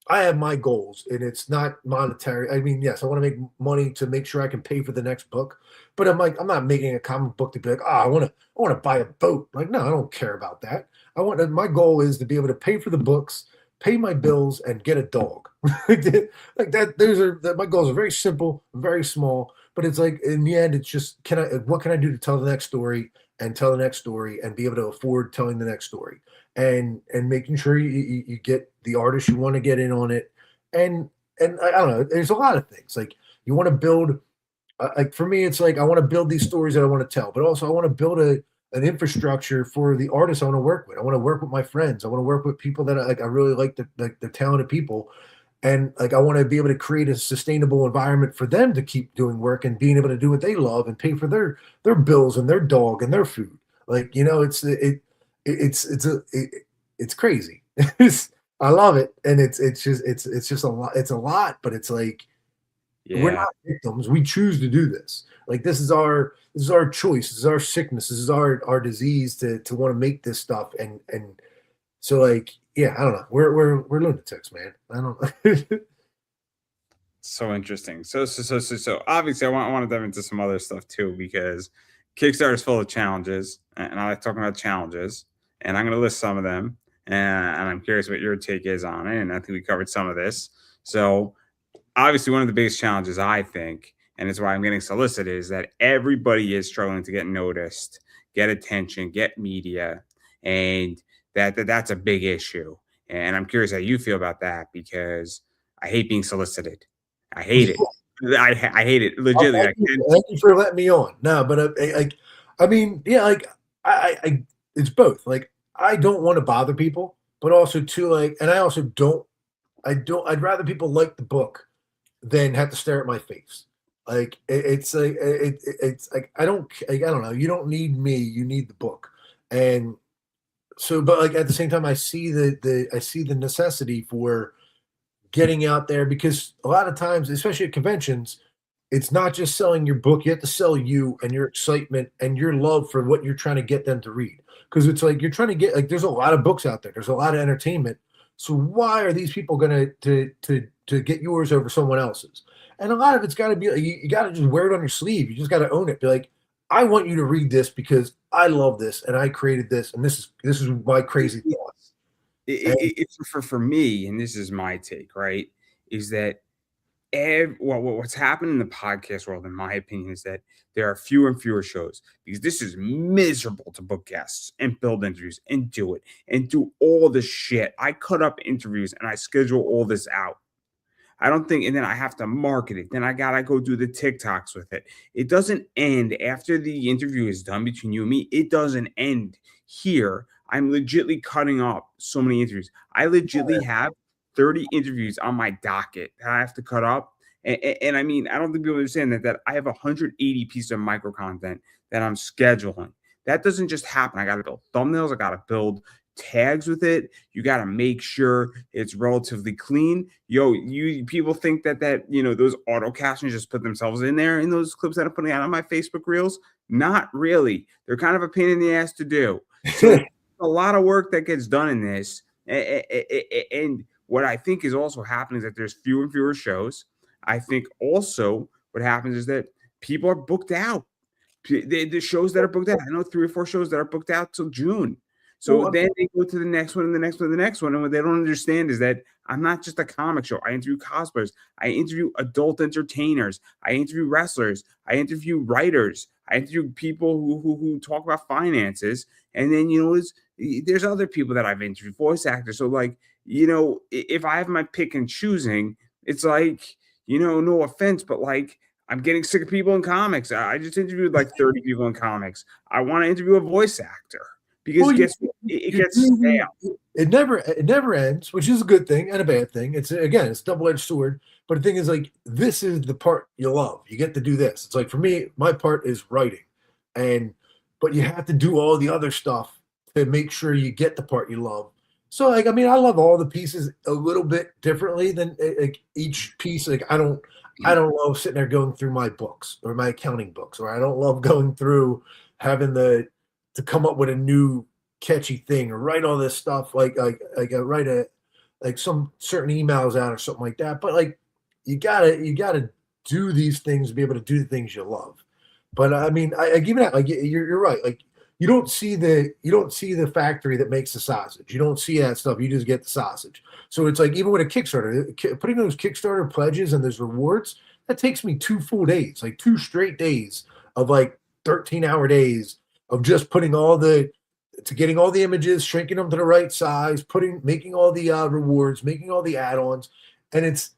[SPEAKER 1] I have my goals and it's not monetary. I mean, yes, I want to make money to make sure I can pay for the next book, but I'm like, I'm not making a comic book to be like, oh, I want to buy a boat. Like, no, I don't care about that. My goal is to be able to pay for the books, pay my bills, and get a dog. like that. My goals are very simple, very small, but it's like in the end, it's just what can I do to tell the next story and tell the next story and be able to afford telling the next story and making sure you get the artist you want to get in on it and I don't know. There's a lot of things like you want to build. Like for me, it's like I want to build these stories that I want to tell, but also I want to build an infrastructure for the artists I want to work with. I want to work with my friends. I want to work with people that I really like the talented people, and like I want to be able to create a sustainable environment for them to keep doing work and being able to do what they love and pay for their bills and their dog and their food. Like it's crazy. I love it, and it's just a lot. It's a lot, but it's like we're
[SPEAKER 2] yeah,
[SPEAKER 1] not victims. We choose to do this. Like this is our choice. This is our sickness. This is our disease to want to make this stuff. And so like yeah, I don't know. We're lunatics, man. I don't.
[SPEAKER 2] so interesting. So obviously, I want to dive into some other stuff too because Kickstarter is full of challenges, and I like talking about challenges. And I'm going to list some of them, and I'm curious what your take is on it. And I think we covered some of this. So obviously one of the biggest challenges I think, and it's why I'm getting solicited, is that everybody is struggling to get noticed, get attention, get media, and that's a big issue. And I'm curious how you feel about that because I hate being solicited. I hate it. I hate it
[SPEAKER 1] Oh,
[SPEAKER 2] legitimately. I can't.
[SPEAKER 1] thank you for letting me on. No, but like I mean, yeah, like I it's both. Like I don't want to bother people, but also too like, and I also don't. I'd rather people like the book than have to stare at my face. Like it's like it's like I don't know. You don't need me. You need the book, and so but like at the same time, I see the necessity for getting out there because a lot of times, especially at conventions, it's not just selling your book. You have to sell you and your excitement and your love for what you're trying to get them to read. Because it's like you're trying to get like there's a lot of books out there. There's a lot of entertainment. So why are these people gonna to get yours over someone else's? And a lot of it's got to be you got to just wear it on your sleeve. You just got to own it. Be like, I want you to read this because I love this and I created this and this is my crazy
[SPEAKER 2] It,
[SPEAKER 1] thoughts. And
[SPEAKER 2] it's for me, and this is my take, right? Is that what's happened in the podcast world, in my opinion, is that there are fewer and fewer shows because this is miserable to book guests and build interviews and do it and do all this shit. I cut up interviews and I schedule all this out. I don't think, and then I have to market it. Then I gotta go do the TikToks with it. It doesn't end after the interview is done between you and me. It doesn't end here. I'm legitly cutting up so many interviews. I legitly have 30 interviews on my docket that I have to cut up. And I mean, I don't think people understand that I have 180 pieces of micro content that I'm scheduling. That doesn't just happen. I got to build thumbnails. I got to build tags with it. You got to make sure it's relatively clean. You people think that those auto captions just put themselves in there in those clips that I'm putting out on my Facebook reels. Not really. They're kind of a pain in the ass to do. So a lot of work that gets done in this. And what I think is also happening is that there's fewer and fewer shows. I think also what happens is that people are booked out. The shows that are booked out. I know 3 or 4 shows that are booked out till June. So
[SPEAKER 1] well,
[SPEAKER 2] then they go to the next one and the next one and the next one. And what they don't understand is that I'm not just a comic show. I interview cosplayers. I interview adult entertainers. I interview wrestlers. I interview writers. I interview people who talk about finances. And then, there's other people that I've interviewed, voice actors. So like, if I have my pick and choosing, it's like, no offense, but like, I'm getting sick of people in comics. I just interviewed like 30 people in comics. I want to interview a voice actor because
[SPEAKER 1] well,
[SPEAKER 2] guess what? It
[SPEAKER 1] you
[SPEAKER 2] gets stale.
[SPEAKER 1] it never ends, which is a good thing and a bad thing. It's again, it's a double-edged sword. But the thing is, like, this is the part you love. You get to do this. It's like for me, my part is writing, and but you have to do all the other stuff to make sure you get the part you love. So, like, I mean, I love all the pieces a little bit differently than like each piece. Like, I don't love sitting there going through my books or my accounting books, or I don't love going through having to come up with a new catchy thing or write all this stuff write a like some certain emails out or something like that. But like you gotta do these things to be able to do the things you love. But I mean, I give it that. Like you're right. Like you don't see the factory that makes the sausage. You don't see that stuff. You just get the sausage. So it's like even with a Kickstarter, putting those Kickstarter pledges and those rewards that takes me 2 full days, like 2 straight days of like 13-hour days of just putting all the to getting all the images, shrinking them to the right size, making all the rewards, making all the add-ons, and it's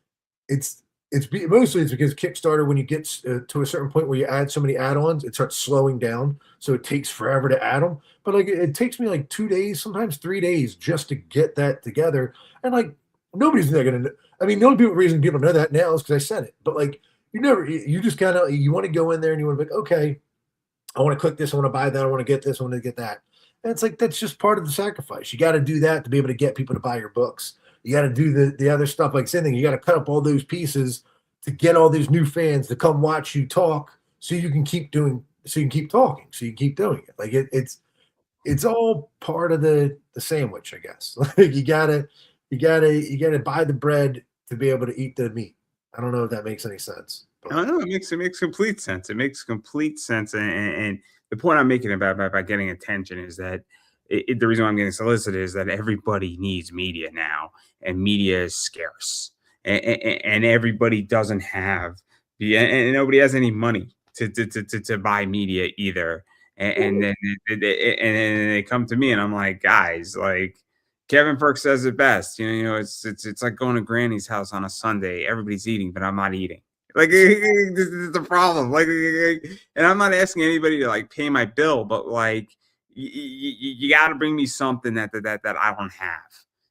[SPEAKER 1] mostly it's because Kickstarter, when you get to a certain point where you add so many add-ons, it starts slowing down, so it takes forever to add them. But like it takes me like 2 days, sometimes 3 days, just to get that together. And like nobody's not gonna. I mean, the only reason people know that now is because I said it. But like you just kind of you want to go in there and you want to be like, okay, I want to click this, I want to buy that, I want to get this, I want to get that. And it's like that's just part of the sacrifice. You got to do that to be able to get people to buy your books. You got to do the other stuff like same thing. You got to cut up all those pieces to get all these new fans to come watch you talk, so you can keep doing, so you can keep talking, so you can keep doing it. Like it's all part of the sandwich, I guess. Like you gotta buy the bread to be able to eat the meat. I don't know if that makes any sense, but
[SPEAKER 2] I know it makes complete sense. It makes complete sense. And the point I'm making about getting attention is that the reason why I'm getting solicited is that everybody needs media now, and media is scarce, and everybody doesn't have and nobody has any money to buy media either. And then they come to me, and I'm like, guys, like Kevin Perks says it best. It's like going to Granny's house on a Sunday. Everybody's eating, but I'm not eating. Like this is the problem. And I'm not asking anybody to like pay my bill, but like you got to bring me something that I don't have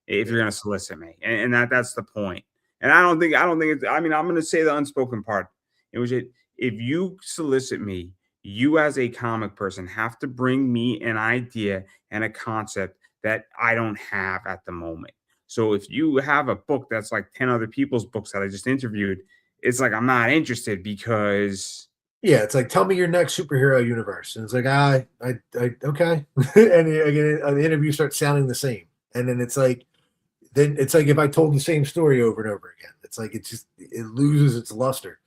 [SPEAKER 2] if
[SPEAKER 1] Yeah.
[SPEAKER 2] you're gonna solicit me, and that's the point. And I don't think it's. I mean, I'm gonna say the unspoken part. It was it. If you solicit me, you as a comic person have to bring me an idea and a concept that I don't have at the moment. So if you have a book that's like 10 other people's books that I just interviewed, it's like I'm not interested because
[SPEAKER 1] Yeah, it's like, tell me your next superhero universe, and it's like, okay, and again, the interview starts sounding the same, and then it's like if I told the same story over and over again, it's like it loses its luster,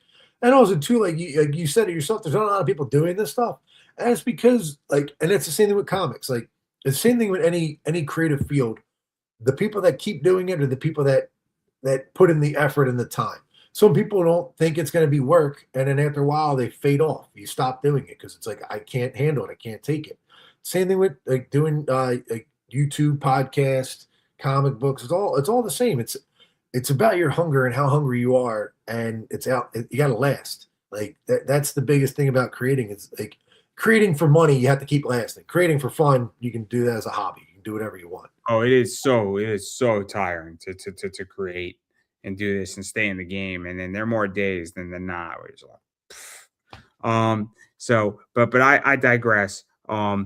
[SPEAKER 1] and also too, like you said it yourself, there's not a lot of people doing this stuff, and it's because and it's the same thing with comics, like it's the same thing with any creative field. The people that keep doing it are the people that put in the effort and the time. Some people don't think it's going to be work, and then after a while they fade off. You stop doing it because it's like I can't handle it. I can't take it. Same thing with like doing like YouTube podcast, comic books. It's all the same. It's about your hunger and how hungry you are, and it's out. You got to last. Like that's the biggest thing about creating. It's like creating for money. You have to keep lasting. Creating for fun, you can do that as a hobby. You can do whatever you want.
[SPEAKER 2] oh, it is so tiring to create and do this and stay in the game. And then there are more days than not where you're like, but I digress. But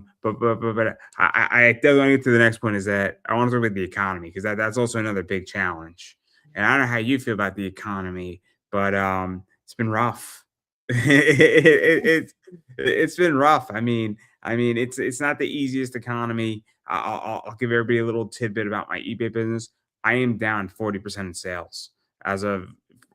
[SPEAKER 2] I definitely want to get to the next point is that I want to talk about the economy because that's also another big challenge. And I don't know how you feel about the economy, but it's been rough. It's been rough. I mean, it's not the easiest economy. I'll give everybody a little tidbit about my eBay business. I am down 40% in sales as of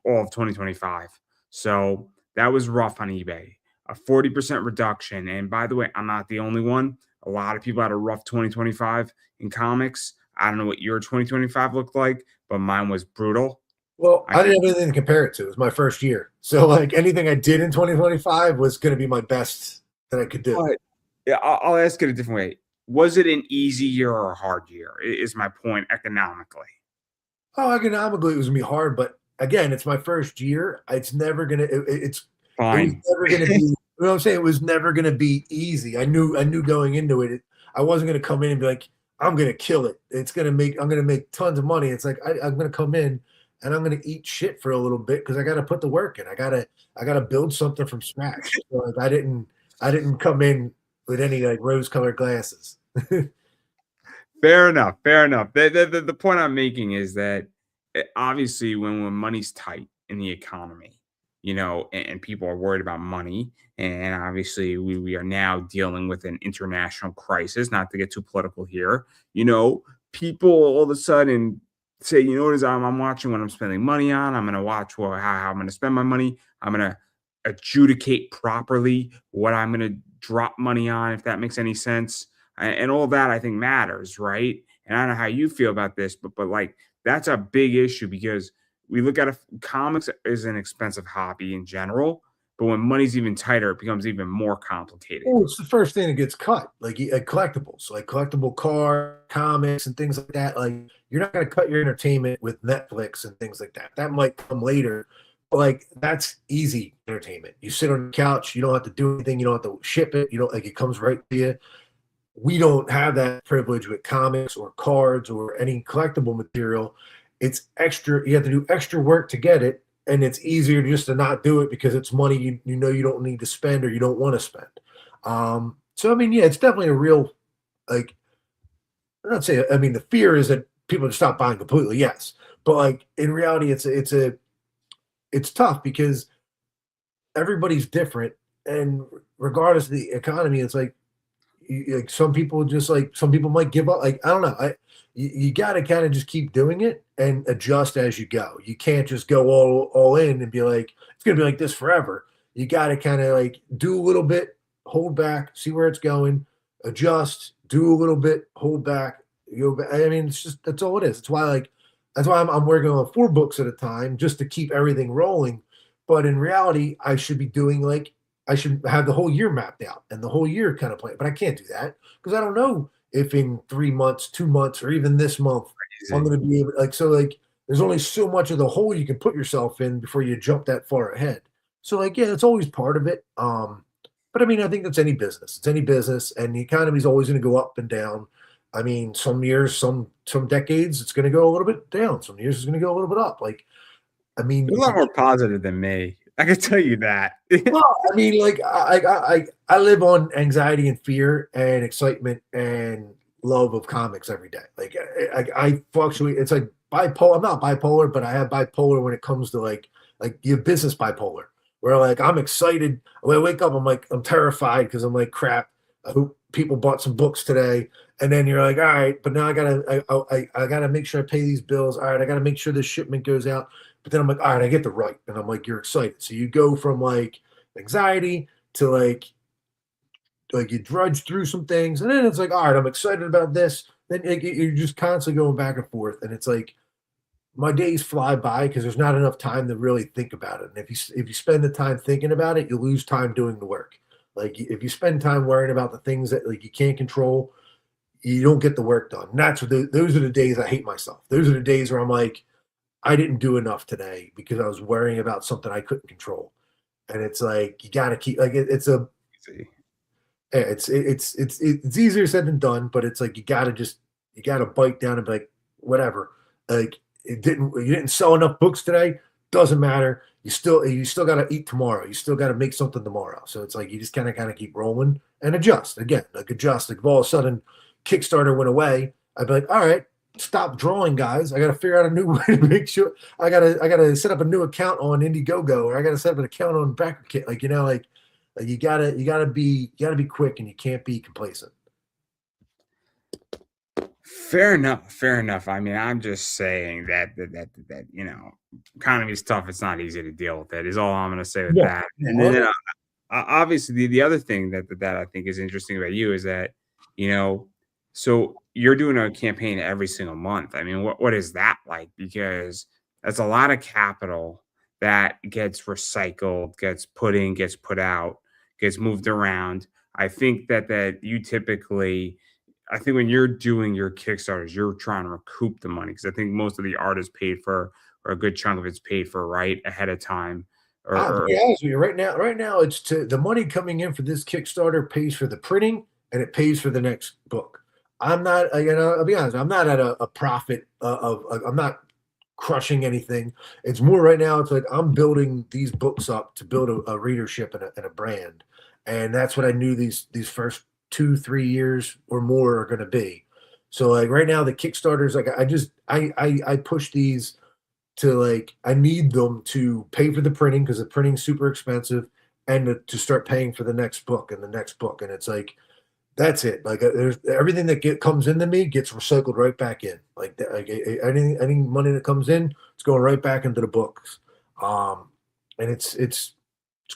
[SPEAKER 2] all of 2025. So that was rough on eBay. A 40% reduction. And by the way, I'm not the only one. A lot of people had a rough 2025 in comics. I don't know what your 2025 looked like, but mine was brutal.
[SPEAKER 1] Well,
[SPEAKER 2] I
[SPEAKER 1] I didn't have anything to compare it to. It was my first year. So like anything I did in 2025 was going to be my best that I could do.
[SPEAKER 2] but yeah, I'll ask it a different way. Was it an easy year or a hard year? Is my point economically.
[SPEAKER 1] Oh, economically it was going to be hard, but again, it's my first year. It's never going to it was
[SPEAKER 2] Fine.
[SPEAKER 1] never going to be, you know what I'm saying? It was never going to be easy. I knew going into I wasn't going to come in and be like, I'm going to kill it. I'm going to make tons of money. It's like, I'm going to come in and I'm going to eat shit for a little bit because I got to put the work in. I got to build something from scratch. So like, I didn't come in with any like rose colored glasses.
[SPEAKER 2] Fair enough. Fair enough. The point I'm making is that obviously when money's tight in the economy, and people are worried about money, and obviously we are now dealing with an international crisis. Not to get too political here, people all of a sudden say, you know what is I'm watching what I'm spending money on. I'm going to watch how I'm going to spend my money. I'm going to adjudicate properly what I'm going to drop money on, if that makes any sense and all that I think matters, right? And I don't know how you feel about this, but like that's a big issue because we look at comics is an expensive hobby in general, but when money's even tighter, it becomes even more complicated.
[SPEAKER 1] Oh, it's the first thing that gets cut, like collectibles, like collectible car, comics, and things like that. Like you're not going to cut your entertainment with Netflix and things like that. That might come later, but like that's easy entertainment. You sit on the couch, you don't have to do anything, you don't have to ship it, you don't like it comes right to you. We don't have that privilege with comics or cards or any collectible material. It's extra. You have to do extra work to get it, and it's easier just to not do it because it's money you know you don't need to spend or you don't want to spend. So I mean, yeah, it's definitely a real like. I'm not saying. I mean, the fear is that people just stop buying completely. Yes, but like in reality, it's tough because everybody's different, and regardless of the economy, it's like some people might give up. Like I don't know. You got to kind of just keep doing it and adjust as you go. You can't just go all in and be like it's gonna be like this forever. You got to kind of like do a little bit, hold back, see where it's going, adjust, do a little bit, hold back. I mean, it's just that's all it is. That's why I'm working on 4 books at a time just to keep everything rolling. But in reality, I should have the whole year mapped out and the whole year kind of plan. But I can't do that because I don't know if in 3 months, 2 months, or even this month I'm
[SPEAKER 2] Crazy.
[SPEAKER 1] going to be able. Like so, like there's only so much of the hole you can put yourself in before you jump that far ahead. So like, yeah, it's always part of it. But I mean, I think that's any business. It's any business, and the economy is always going to go up and down. I mean, some years, some decades, it's going to go a little bit down. Some years, it's going to go a little bit up. Like, I mean,
[SPEAKER 2] You're a lot more positive than me. I can tell you that.
[SPEAKER 1] well, I mean, like I live on anxiety and fear and excitement and love of comics every day. Like I fluctuate. It's like bipolar. I'm not bipolar, but I have bipolar when it comes to like your business bipolar, where like I'm excited. When I wake up, I'm terrified because I'm like crap. I hope people bought some books today, and then you're like, all right, but now I gotta make sure I pay these bills. All right, I gotta make sure this shipment goes out. But then I'm like, all right, I get the right. And I'm like, you're excited. So you go from like anxiety to like you drudge through some things. And then it's like, all right, I'm excited about this. Then like, you're just constantly going back and forth. And it's like my days fly by because there's not enough time to really think about it. And if you spend the time thinking about it, you lose time doing the work. Like if you spend time worrying about the things that like you can't control, you don't get the work done. And that's what those are the days I hate myself. Those are the days where I'm like, I didn't do enough today because I was worrying about something I couldn't control. And it's like you got to keep like
[SPEAKER 2] See.
[SPEAKER 1] it's easier said than done, but it's like you got to bite down and be like whatever. Like you didn't sell enough books today, doesn't matter. You still got to eat tomorrow. You still got to make something tomorrow. So it's like you just kind of got to keep rolling and adjust again. Like adjust. Like if all of a sudden Kickstarter went away, I'd be like, all right, stop drawing, guys. I got to figure out a new way to make sure. I gotta set up a new account on Indiegogo, or I gotta set up an account on BackerKit. Like like you gotta be quick, and you can't be complacent.
[SPEAKER 2] Fair enough. Fair enough. I mean, I'm just saying that economy's tough. It's not easy to deal with it. Is all I'm going to say with
[SPEAKER 1] Yeah.
[SPEAKER 2] that. And
[SPEAKER 1] Well,
[SPEAKER 2] then obviously the other thing that I think is interesting about you is that you know, so you're doing a campaign every single month. I mean, what is that like? Because that's a lot of capital that gets recycled, gets put in, gets put out, gets moved around. I think that you typically I think when you're doing your Kickstarters, you're trying to recoup the money because I think most of the art is paid for, or a good chunk of it's paid for right ahead of time.
[SPEAKER 1] I'll
[SPEAKER 2] Or
[SPEAKER 1] be honest with you. Right now, it's the money coming in for this Kickstarter pays for the printing and it pays for the next book. I'm not, I'll be honest. I'm not at a profit I'm not crushing anything. It's more right now. It's like I'm building these books up to build a readership and a brand, and that's what I knew these first 2 3 years or more are going to be. So like right now, the Kickstarters, like I push these to like I need them to pay for the printing because the printing's super expensive, and to start paying for the next book and the next book, and it's like that's it. Like there's everything that comes into me gets recycled right back in. Like any money that comes in, it's going right back into the books. Um, and it's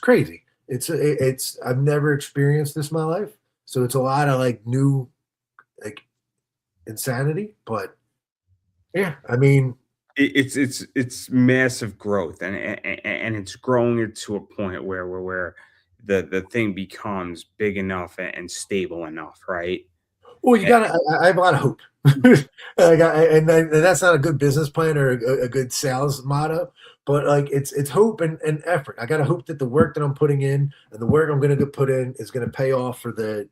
[SPEAKER 1] crazy. It's I've never experienced this in my life, so it's a lot of like new like insanity. But yeah, I mean,
[SPEAKER 2] it's massive growth, and it's growing it to a point where the thing becomes big enough and stable enough, right?
[SPEAKER 1] well, you gotta. I have a lot of hope. And that's not a good business plan or a good sales motto, but like it's hope and effort. I gotta hope that the work that I'm putting in and the work I'm going to put in is going to pay off for the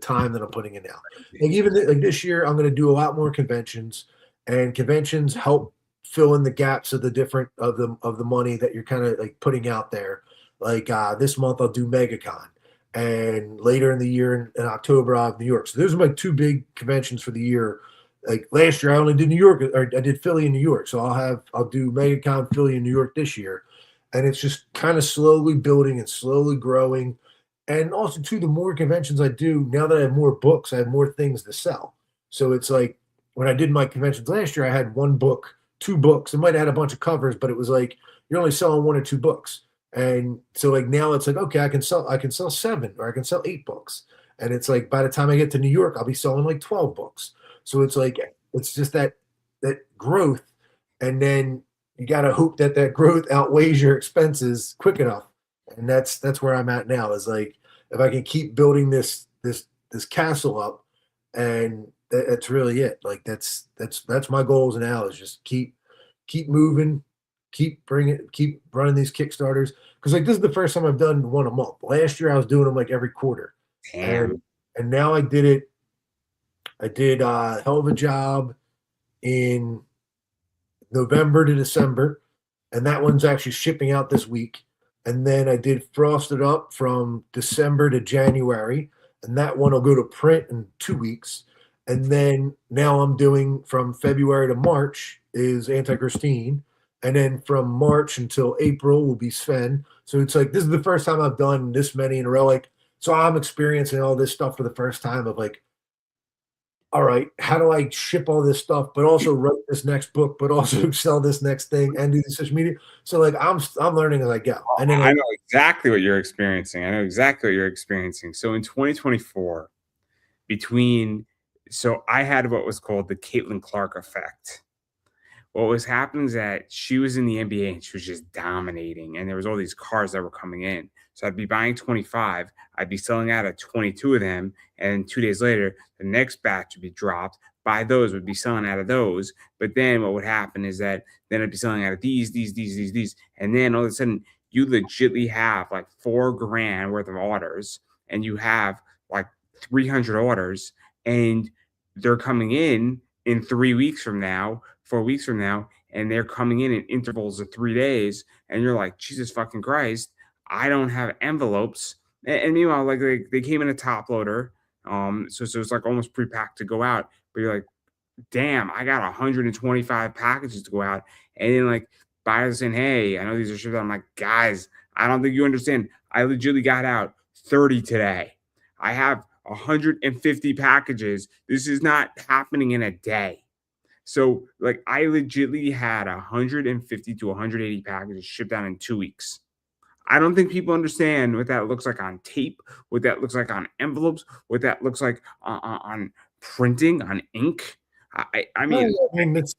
[SPEAKER 1] time that I'm putting in now. Like like this year, I'm going to do a lot more conventions, and conventions help fill in the gaps of the different of the money that you're kind of like putting out there. Like this month, I'll do MegaCon, and later in the year in October, I'll have New York. So those are my two big conventions for the year. Like last year, I only did New York, or I did Philly and New York. So I'll do MegaCon, Philly, and New York this year, and it's just kind of slowly building and slowly growing. And also, too, the more conventions I do, now that I have more books, I have more things to sell. So it's like when I did my conventions last year, I had one book, two books. I might have had a bunch of covers, but it was like you're only selling one or two books. And so like now it's like, okay, I can sell seven or I can sell eight books. And it's like by the time I get to New York, I'll be selling like 12 books. So it's like it's just that growth. And then you got to hope that that growth outweighs your expenses quick enough. And that's where I'm at now. Is like if I can keep building this castle up, and that's really it. Like that's my goals now is just keep moving, keep running these Kickstarters. Because like this is the first time I've done one a month. Last year I was doing them like every quarter, and
[SPEAKER 2] Damn.
[SPEAKER 1] and now I did it. I did a hell of a job in November to December, and that one's actually shipping out this week. And then I did Frosted Up from December to January, and that one will go to print in 2 weeks. And then now I'm doing from February to March is Anti-Christine, and then from March until April will be Sven. So it's like this is the first time I've done this many in a row. Like, so I'm experiencing all this stuff for the first time of like, all right, how do I ship all this stuff, but also write this next book, but also sell this next thing and do the social media? So like I'm learning as I go. And then
[SPEAKER 2] I
[SPEAKER 1] like
[SPEAKER 2] know exactly what you're experiencing. I know exactly what you're experiencing. So in 2024, between so I had what was called the Caitlin Clark effect. What was happening is that she was in the NBA and she was just dominating, and there was all these cars that were coming in. So I'd be buying 25, I'd be selling out of 22 of them, and 2 days later, the next batch would be dropped. Buy those, would be selling out of those. But then what would happen is that then I'd be selling out of these, and then all of a sudden you legitly have like 4 grand worth of orders, and you have like 300 orders, and they're coming in 3 weeks from now, 4 weeks from now, and they're coming in intervals of 3 days, and you're like, Jesus fucking Christ, I don't have envelopes. And meanwhile, like they came in a top loader, so it's like almost pre-packed to go out. But you're like, damn, I got 125 packages to go out, and then like buyers saying, hey, I know these are shipped out. I'm like, guys, I don't think you understand. I legitimately got out 30 today. I have 150 packages. This is not happening in a day. So, like, I legitly had 150 to 180 packages shipped out in 2 weeks. I don't think people understand what that looks like on tape, what that looks like on envelopes, what that looks like on printing, on ink. I
[SPEAKER 1] no,
[SPEAKER 2] mean,
[SPEAKER 1] I mean it's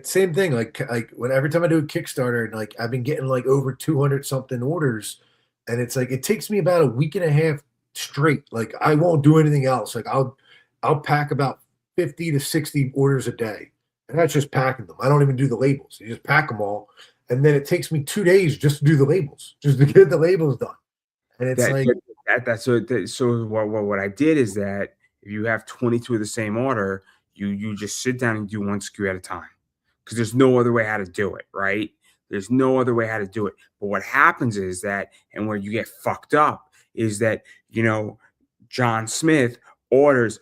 [SPEAKER 1] same thing. Like when every time I do a Kickstarter, and like I've been getting like over 200 something orders, and it's like it takes me about a week and a half straight. Like I won't do anything else. Like I'll pack about 50 to 60 orders a day, and that's just packing them. I don't even do the labels. You just pack them all, and then it takes me 2 days just to do the labels, just to get the labels done. And it's
[SPEAKER 2] that
[SPEAKER 1] like,
[SPEAKER 2] but that's so what I did is that if you have 22 of the same order, you just sit down and do one SKU at a time, because there's no other way how to do it, right? There's no other way how to do it. But what happens is that, and where you get fucked up is that, John Smith orders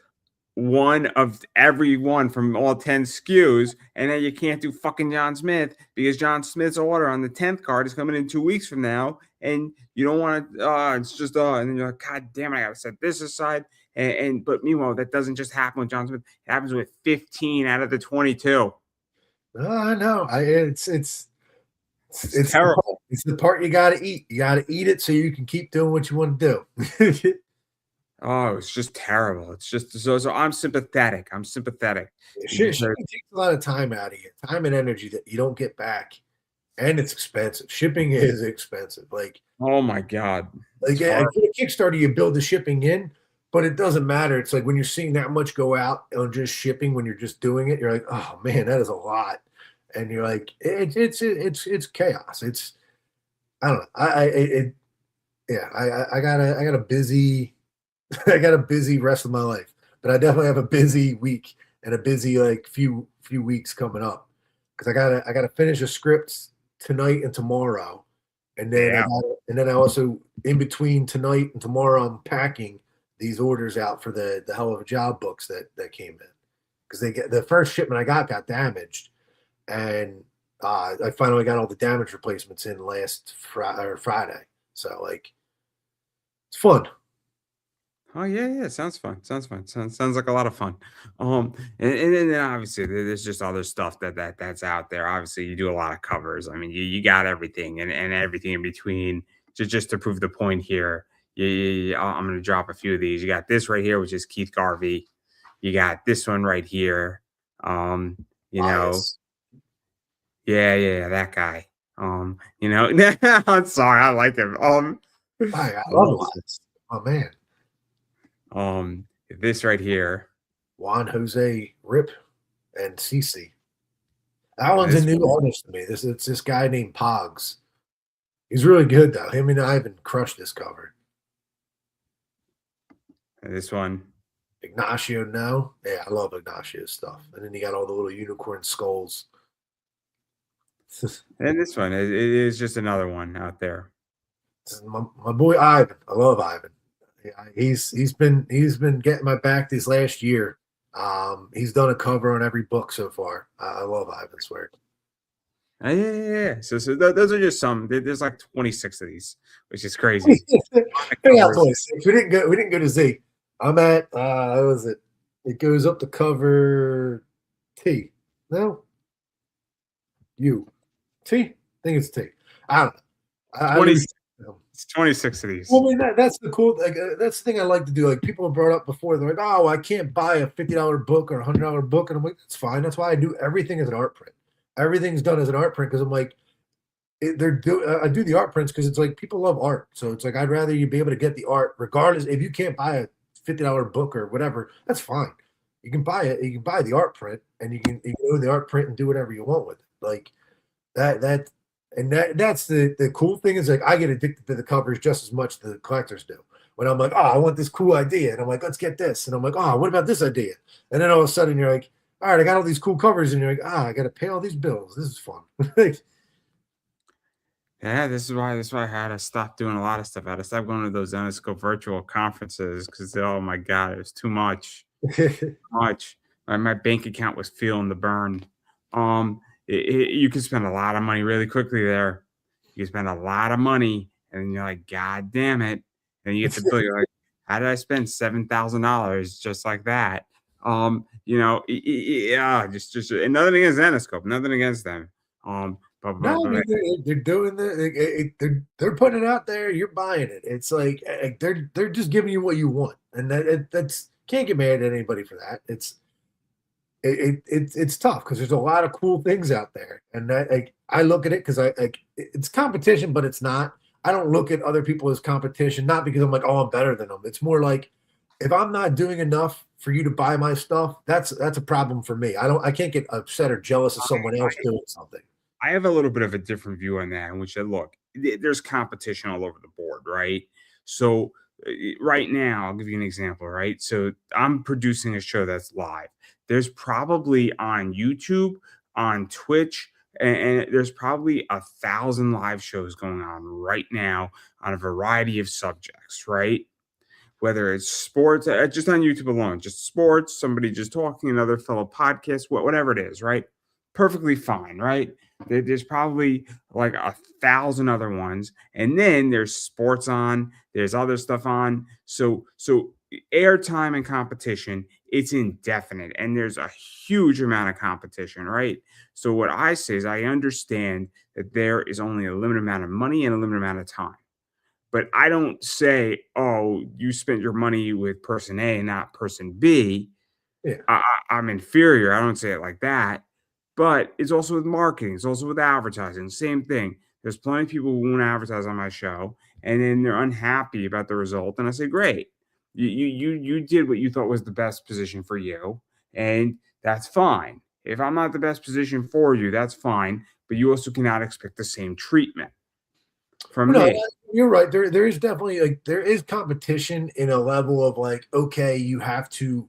[SPEAKER 2] one of every one from all 10 SKUs, and then you can't do fucking John Smith because John Smith's order on the 10th card is coming in 2 weeks from now, and you don't want to, it's just, and then you're like, God damn it, I gotta set this aside. But meanwhile, that doesn't just happen with John Smith, it happens with 15 out of the 22.
[SPEAKER 1] oh no,
[SPEAKER 2] It's terrible.
[SPEAKER 1] it's the part you got to eat. You got to eat it so you can keep doing what you want to do.
[SPEAKER 2] Oh, it's just terrible. It's just so I'm sympathetic. I'm sympathetic because
[SPEAKER 1] Shipping takes a lot of time out of you, time and energy that you don't get back, and it's expensive. Shipping is expensive.
[SPEAKER 2] oh my God,
[SPEAKER 1] Like
[SPEAKER 2] it's
[SPEAKER 1] yeah,
[SPEAKER 2] hard.
[SPEAKER 1] for a Kickstarter, you build the shipping in, but it doesn't matter. It's like when you're seeing that much go out on just shipping, when you're just doing it, you're like, oh man, that is a lot, and you're like, it's chaos. It's I don't know. Yeah, I got a busy I got a busy rest of my life, but I definitely have a busy week and a busy like few weeks coming up because I gotta finish a script tonight and tomorrow, and then
[SPEAKER 2] Yeah.
[SPEAKER 1] I also in between tonight and tomorrow I'm packing these orders out for the hell of a job books that came in because they get the first shipment I got damaged, and I finally got all the damage replacements in last Friday, so like it's fun.
[SPEAKER 2] Oh yeah, yeah. Sounds fun. Sounds fun. Sounds like a lot of fun. And then obviously there's just other stuff that's out there. Obviously, you do a lot of covers. I mean, you got everything and everything in between. Just to prove the point here, I'm gonna drop a few of these. You got this right here, which is Keith Garvey. You got this one right here. Um, you know,
[SPEAKER 1] Bias.
[SPEAKER 2] yeah, that guy. I'm sorry, I like him.
[SPEAKER 1] I love
[SPEAKER 2] um,
[SPEAKER 1] Elias. Oh man.
[SPEAKER 2] this right here.
[SPEAKER 1] Juan Jose Rip and CC. That one's a
[SPEAKER 2] This
[SPEAKER 1] new artist to me. It's this guy named Pogs. He's really good though. Him and Ivan crushed this cover.
[SPEAKER 2] this one.
[SPEAKER 1] Ignacio now. Yeah, I love Ignacio's stuff. And then you got all the little unicorn skulls.
[SPEAKER 2] And this one, it is just another one out there.
[SPEAKER 1] My boy Ivan. I love Ivan. Yeah, he's been getting my back this last year. He's done a cover on every book so far. I love Ivan's work.
[SPEAKER 2] Yeah. Those are just some. There's like 26 of these, which is crazy.
[SPEAKER 1] Yeah, 26. We didn't go to Z. I'm at what was it? It goes up to cover T. No? U. T? I think it's T. I don't know. I
[SPEAKER 2] 20,
[SPEAKER 1] lose.
[SPEAKER 2] it's 26 of these.
[SPEAKER 1] Well, I mean, that's the cool. Like, that's the thing I like to do. Like people have brought up before. They're like, "Oh, I can't buy a $50 book or $100 book," and I'm like, "That's fine. That's why I do everything as an art print. Everything's done as an art print because I'm like, I do the art prints because it's like people love art. So it's like I'd rather you be able to get the art regardless. If you can't buy a $50 book or whatever, that's fine. You can buy it. You can buy the art print, and you can go to the art print and do whatever you want with it. Like that's the cool thing is like I get addicted to the covers just as much as the collectors do. When I'm like, oh, I want this cool idea, and I'm like, let's get this, and I'm like, oh, what about this idea? And then all of a sudden you're like, all right, I got all these cool covers, and you're like, I got to pay all these bills. This is fun.
[SPEAKER 2] Yeah, this is why I had to stop doing a lot of stuff. I had to stop going to those Zenescope virtual conferences because oh my god, it was too much. Much. My bank account was feeling the burn. You can spend a lot of money really quickly there. You spend a lot of money, and then you're like, God damn it! And you get the bill. You're like, how did I spend $7,000 just like that? Yeah, just and nothing against Zenescope, nothing against them.
[SPEAKER 1] No, I
[SPEAKER 2] But
[SPEAKER 1] mean they're doing they're putting it out there. You're buying it. It's like they're just giving you what you want, and that's can't get mad at anybody for that. It's tough because there's a lot of cool things out there, and that like I look at it because I like it's competition, but it's not. I don't look at other people as competition, not because I'm like, oh, I'm better than them. It's more like if I'm not doing enough for you to buy my stuff, that's a problem for me. I can't get upset or jealous of someone else doing something.
[SPEAKER 2] I have a little bit of a different view on that, in which look, there's competition all over the board, right? So right now, I'll give you an example, right? So I'm producing a show that's live. There's probably on YouTube, on Twitch, and there's probably 1,000 live shows going on right now on a variety of subjects, right? Whether it's sports, just on YouTube alone, just sports, somebody just talking, another fellow podcast, whatever it is, right? Perfectly fine, right? There's probably like 1,000 other ones, and then there's sports on, there's other stuff on. So airtime and competition, it's indefinite, and there's a huge amount of competition, right? So what I say is I understand that there is only a limited amount of money and a limited amount of time. But I don't say, "Oh, you spent your money with person A and not person B.
[SPEAKER 1] Yeah.
[SPEAKER 2] I'm inferior." I don't say it like that. But it's also with marketing. It's also with advertising. Same thing. There's plenty of people who won't advertise on my show, and then they're unhappy about the result. And I say, "Great, you did what you thought was the best position for you, and that's fine. If I'm not the best position for you, that's fine. But you also cannot expect the same treatment from
[SPEAKER 1] No,
[SPEAKER 2] me."
[SPEAKER 1] you're right. There is definitely like there is competition in a level of like, okay, you have to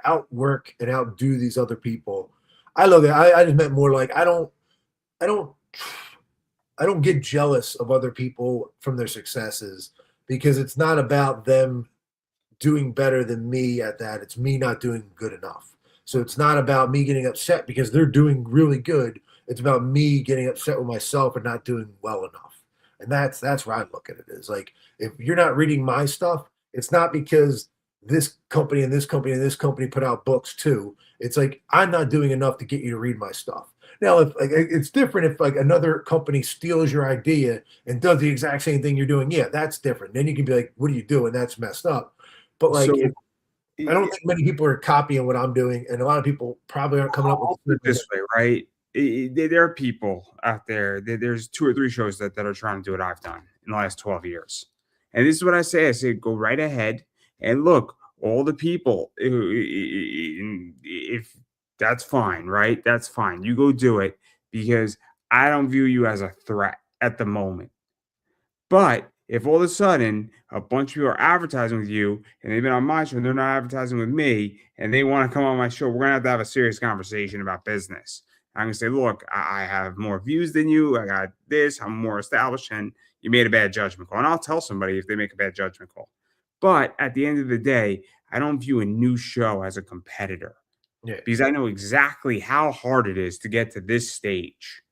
[SPEAKER 1] outwork and outdo these other people. I love it. I just meant more like I don't I don't get jealous of other people from their successes because it's not about them doing better than me at that. It's me not doing good enough. So it's not about me getting upset because they're doing really good. It's about me getting upset with myself and not doing well enough. And that's where I look at it is like if you're not reading my stuff, it's not because this company and this company and this company put out books too. It's like I'm not doing enough to get you to read my stuff. Now, if like it's different if like another company steals your idea and does the exact same thing you're doing, yeah, that's different. Then you can be like, what are you doing? That's messed up. But like
[SPEAKER 2] So
[SPEAKER 1] if I don't think many people are copying what I'm doing, and a lot of people probably aren't coming up with
[SPEAKER 2] I'll
[SPEAKER 1] the
[SPEAKER 2] put it this way, right? There are people out there. There's two or three shows that are trying to do what I've done in the last 12 years. And this is what I say. I say, go right ahead and look. all the people, if that's fine, right? That's fine. You go do it because I don't view you as a threat at the moment. But if all of a sudden a bunch of people are advertising with you and they've been on my show and they're not advertising with me and they want to come on my show, we're gonna have a serious conversation about business. I'm gonna say, look, I have more views than you. I got this. I'm more established, and you made a bad judgment call. And I'll tell somebody if they make a bad judgment call. But at the end of the day, I don't view a new show as a competitor
[SPEAKER 1] Yeah,
[SPEAKER 2] because I know exactly how hard it is to get to this stage.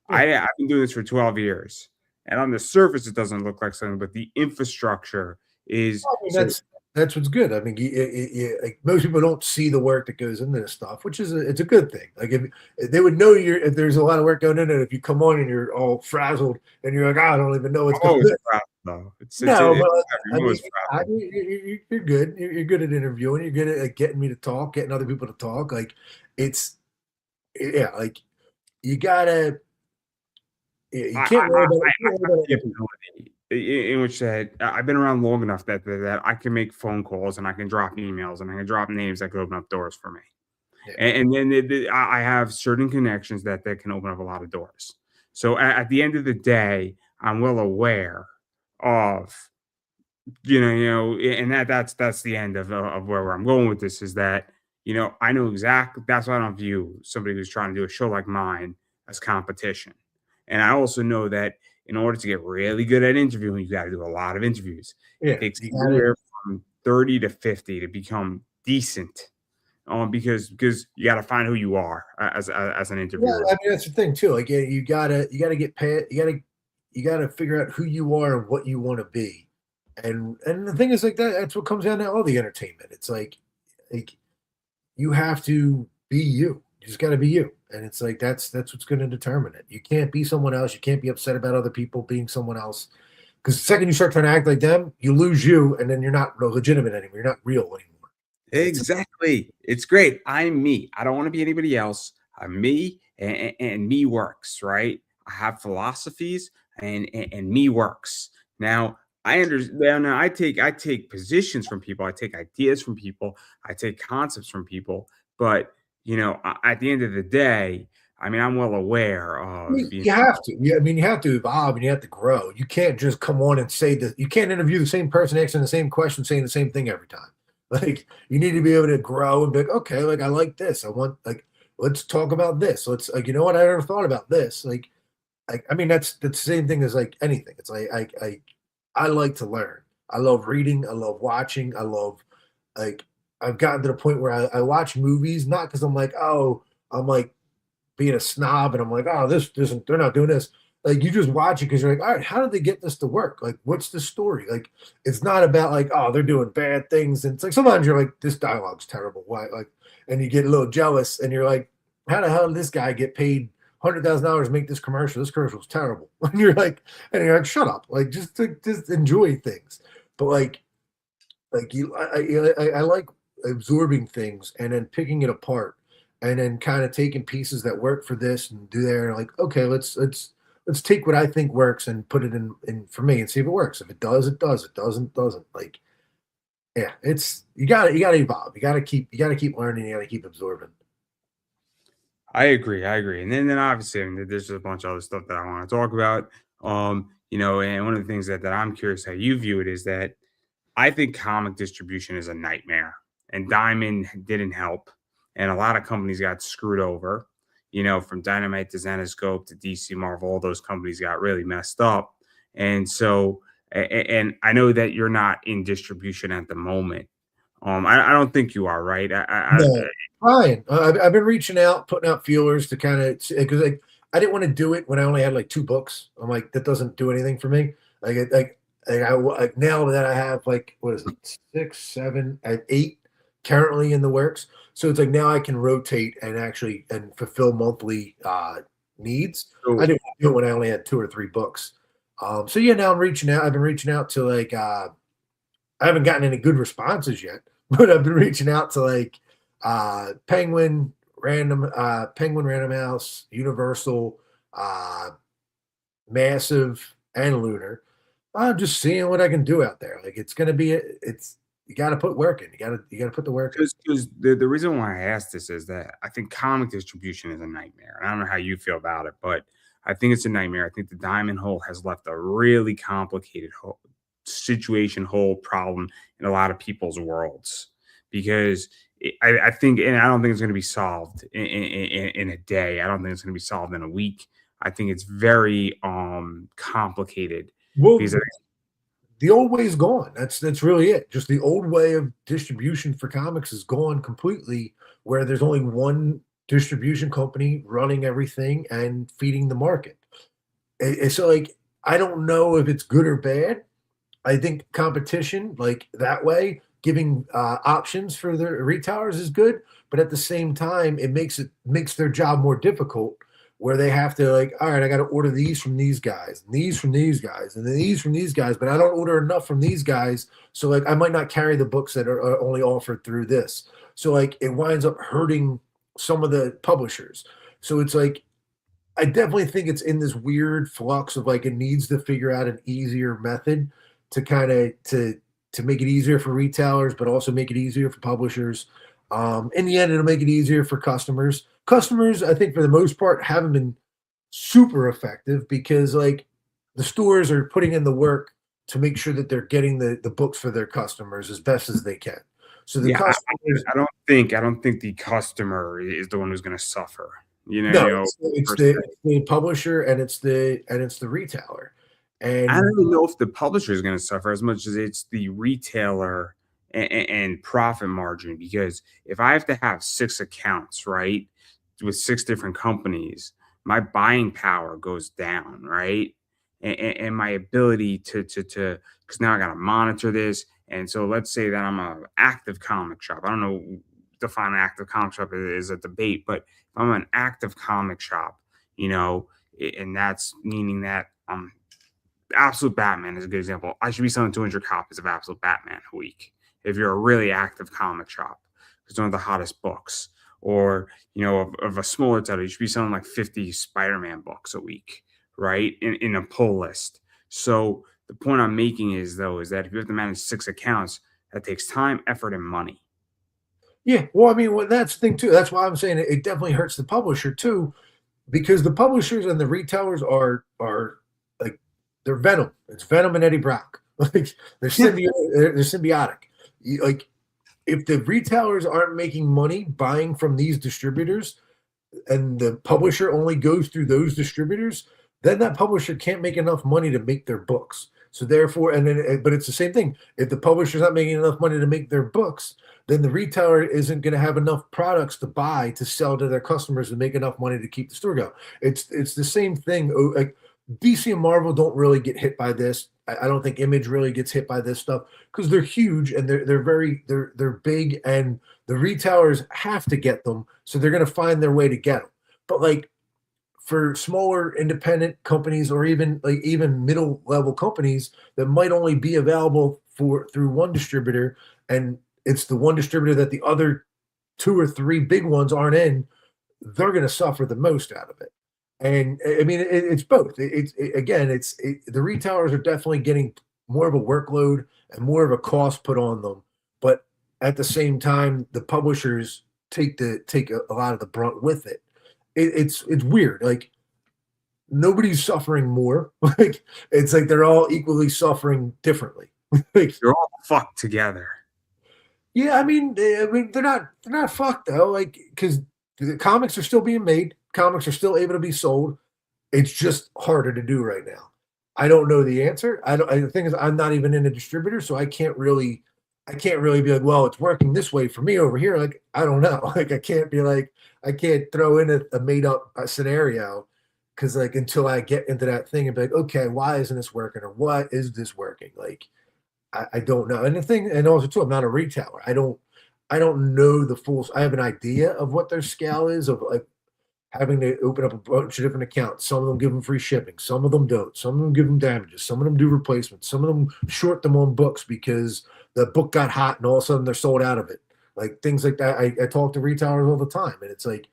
[SPEAKER 1] yeah.
[SPEAKER 2] I've been doing this for 12 years, and on the surface, it doesn't look like something, but the infrastructure is
[SPEAKER 1] I mean,
[SPEAKER 2] so.
[SPEAKER 1] that's what's good. I mean, like most people don't see the work that goes into this stuff, which is it's a good thing. Like if they would know you're if there's a lot of work going into it, if you come on and you're all frazzled and you're like, "Oh, I don't even know what's
[SPEAKER 2] I'm
[SPEAKER 1] going
[SPEAKER 2] always
[SPEAKER 1] on."
[SPEAKER 2] proud, though.
[SPEAKER 1] No, but
[SPEAKER 2] I'm
[SPEAKER 1] I mean,
[SPEAKER 2] always proud.
[SPEAKER 1] you're good. You're good at interviewing. You're good at like, getting me to talk, getting other people to talk. Like it's yeah, like you gotta you can't worry about you can't
[SPEAKER 2] I have
[SPEAKER 1] worry about
[SPEAKER 2] the
[SPEAKER 1] other people.
[SPEAKER 2] ability in which that I've been around long enough that I can make phone calls and I can drop emails and I can drop names that could open up doors for me.
[SPEAKER 1] Yeah,
[SPEAKER 2] And then I have certain connections that can open up a lot of doors. So at the end of the day, I'm well aware of and that's the end of where I'm going with this is that I know exactly that's why I don't view somebody who's trying to do a show like mine as competition, and I also know that in order to get really good at interviewing, you got to do a lot of interviews. It
[SPEAKER 1] yeah.
[SPEAKER 2] takes
[SPEAKER 1] You gotta.
[SPEAKER 2] anywhere from 30 to 50 to become decent, because you got to find who you are as an
[SPEAKER 1] Yeah,
[SPEAKER 2] interviewer.
[SPEAKER 1] I mean that's the thing too. Like you gotta get paid. You gotta figure out who you are and what you want to be. And the thing is like that. That's what comes down to all the entertainment. It's like you have to be you. You just got to be you. And it's like that's what's going to determine it. You can't be someone else. You can't be upset about other people being someone else. Because the second you start trying to act like them, you lose you, and then you're not legitimate anymore. You're not real anymore. And it's
[SPEAKER 2] Exactly. It's great. I'm me. I don't want to be anybody else. I'm me, and me works, right? I have philosophies, and me works. Now, I understand. Now, I take positions from people. I take ideas from people. I take concepts from people. But at the end of the day, I mean, I'm well aware of
[SPEAKER 1] you have to. Yeah, I mean, you have to evolve and you have to grow. You can't just come on and say that. You can't interview the same person asking the same question, saying the same thing every time. Like you need to be able to grow and be like, okay, like I like this. I want like let's talk about this. Let's like you know what I never thought about this. I mean that's the same thing as like anything. It's like I like to learn. I love reading. I love watching. I love like I've gotten to the point where I watch movies not because I'm like oh I'm like being a snob and I'm like, oh, this isn't, they're not doing this. Like you just watch it because you're like, all right, how did they get this to work? Like, what's the story? Like, it's not about like, oh, they're doing bad things. And it's like sometimes you're like, this dialogue's terrible. Why? Like, and you get a little jealous and you're like, how the hell did this guy get paid $100,000 to make this commercial? This commercial's terrible. And you're like, shut up. Like, just enjoy things. But like I like absorbing things and then picking it apart and then kind of taking pieces that work for this and do there and like okay let's take what I think works and put it in for me and see if it works. If it does, it does. It doesn't. Like yeah, it's you gotta evolve. You gotta keep learning. You gotta keep absorbing.
[SPEAKER 2] I agree. I agree. And then obviously, I mean, there's a bunch of other stuff that I want to talk about. And one of the things that I'm curious how you view it is that I think comic distribution is a nightmare, and Diamond didn't help, and a lot of companies got screwed over. From Dynamite to Zenescope to DC Marvel, all those companies got really messed up. And so, and I know that you're not in distribution at the moment. I don't think you are, right?
[SPEAKER 1] No, trying. I've been reaching out, putting out feelers to kind of because like I didn't want to do it when I only had like two books. I'm like that doesn't do anything for me. Like now that I have like what is it 6, 7, and 8 currently in the works. So it's like now I can rotate and actually and fulfill monthly needs. I
[SPEAKER 2] so
[SPEAKER 1] didn't do it when I only had 2 or 3 books. So yeah, now I'm reaching out. I've been reaching out to like I haven't gotten any good responses yet, but I've been reaching out to like Penguin Random House, Universal, uh, Massive, and Lunar. I'm just seeing what I can do out there. Like it's gonna be it's you got to put work in. You got to put the work in.
[SPEAKER 2] Because the reason why I asked this is that I think comic distribution is a nightmare. And I don't know how you feel about it, but I think it's a nightmare. I think the diamond hole has left a really complicated hole problem in a lot of people's worlds because I think, and I don't think it's going to be solved in a day. I don't think it's going to be solved in a week. I think it's very complicated because
[SPEAKER 1] Well, the old way is gone. That's really it. Just the old way of distribution for comics is gone completely, where there's only one distribution company running everything and feeding the market. It's like I don't know if it's good or bad. I think competition like that way, giving options for the retailers is good, but at the same time, it makes their job more difficult, where they have to like, all right, I got to order these from these guys, and these from these guys, and then these from these guys, but I don't order enough from these guys, so like I might not carry the books that are only offered through this. So like it winds up hurting some of the publishers. So it's like I definitely think it's in this weird flux of like it needs to figure out an easier method to kind of to make it easier for retailers, but also make it easier for publishers. In the end, it'll make it easier for customers. Customers, I think, for the most part, haven't been super effective because like the stores are putting in the work to make sure that they're getting the books for their customers as best as they can. So the
[SPEAKER 2] yeah,
[SPEAKER 1] customers,
[SPEAKER 2] I don't think the customer is the one who's going to suffer.
[SPEAKER 1] no,
[SPEAKER 2] Per se.
[SPEAKER 1] it's the publisher and it's the retailer,
[SPEAKER 2] I don't
[SPEAKER 1] and
[SPEAKER 2] even know if the publisher is going to suffer as much as it's the retailer and profit margin. Because if I have to have 6 accounts, right, with 6 different companies, my buying power goes down, right, and my ability to because now I got to monitor this. And so let's say that I'm a active comic shop. I don't know define an active comic shop is a debate, but if I'm an active comic shop, and that's meaning that I'm Absolute Batman is a good example. I should be selling 200 copies of Absolute Batman a week if you're a really active comic shop. It's one of the hottest books. Or, of a smaller title, you should be selling like 50 Spider-Man books a week, right? In a pull list. So the point I'm making is that if you have to manage 6 accounts, that takes time, effort, and money.
[SPEAKER 1] yeah, well, I mean, well, that's the thing too. That's why I'm saying it definitely hurts the publisher too, because the publishers and the retailers are like they're venom. It's Venom and Eddie Brock. Like they're symbiotic. Like if the retailers aren't making money buying from these distributors, and the publisher only goes through those distributors, then that publisher can't make enough money to make their books. So therefore, and then, but it's the same thing. If the publisher's not making enough money to make their books, then the retailer isn't going to have enough products to buy to sell to their customers and make enough money to keep the store going. It's the same thing. Like DC and Marvel don't really get hit by this. I don't think Image really gets hit by this stuff because they're huge and they're big, and the retailers have to get them, so they're going to find their way to get them. But like for smaller independent companies or even middle level companies that might only be available for through one distributor, and it's the one distributor that the other two or three big ones aren't in, they're going to suffer the most out of it. And I mean, it's both. Again, the retailers are definitely getting more of a workload and more of a cost put on them, but at the same time, the publishers take a lot of the brunt with it. It's weird. Like nobody's suffering more. Like it's like they're all equally suffering differently. Like
[SPEAKER 2] They're all fucked together.
[SPEAKER 1] yeah, I mean they're not fucked though. Like because the comics are still being made, comics are still able to be sold. It's just harder to do right now. I don't know the answer. I don't. The thing is, I'm not even in a distributor, so I can't really be like, well, it's working this way for me over here. Like I don't know. Like I can't be like, I can't throw in a made up scenario because like until I get into that thing and be like, okay, why isn't this working or what is this working? Like I don't know. And the thing, and also too, I'm not a retailer. I don't know the full. I have an idea of what their scale is of like having to open up a bunch of different accounts. Some of them give them free shipping, some of them don't. Some of them give them damages, some of them do replacements, some of them short them on books because the book got hot and all of a sudden they're sold out of it. Like things like that. I talk to retailers all the time, and it's like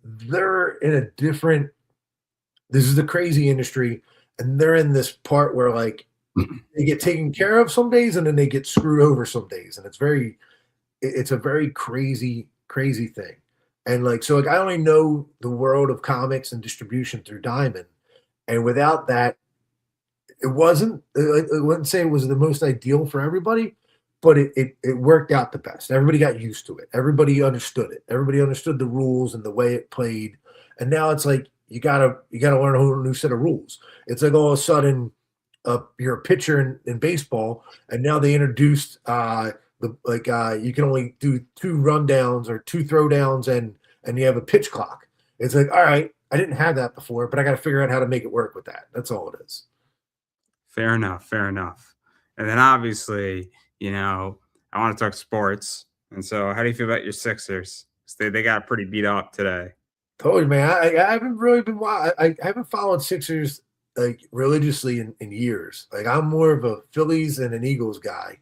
[SPEAKER 1] they're in a different. This is the crazy industry, and they're in this part where like they get taken care of some days, and then they get screwed over some days, and it's a very crazy thing. And like so, like I only know the world of comics and distribution through Diamond, and without that, it wasn't. I wouldn't say it was the most ideal for everybody, but it worked out the best. Everybody got used to it. Everybody understood it. Everybody understood the rules and the way it played. And now it's like you gotta learn a whole new set of rules. It's like all of a sudden, you're a pitcher in baseball, and now they introduced you can only do two rundowns or two throwdowns, and you have a pitch clock. It's like, all right, I didn't have that before, but I got to figure out how to make it work with that. That's all it is.
[SPEAKER 2] Fair enough, fair enough. And then obviously, you know, I want to talk sports. And so, how do you feel about your Sixers? 'Cause they got pretty beat up today.
[SPEAKER 1] Totally, man. I haven't really been. I haven't followed Sixers like religiously in years. Like I'm more of a Phillies and an Eagles guy.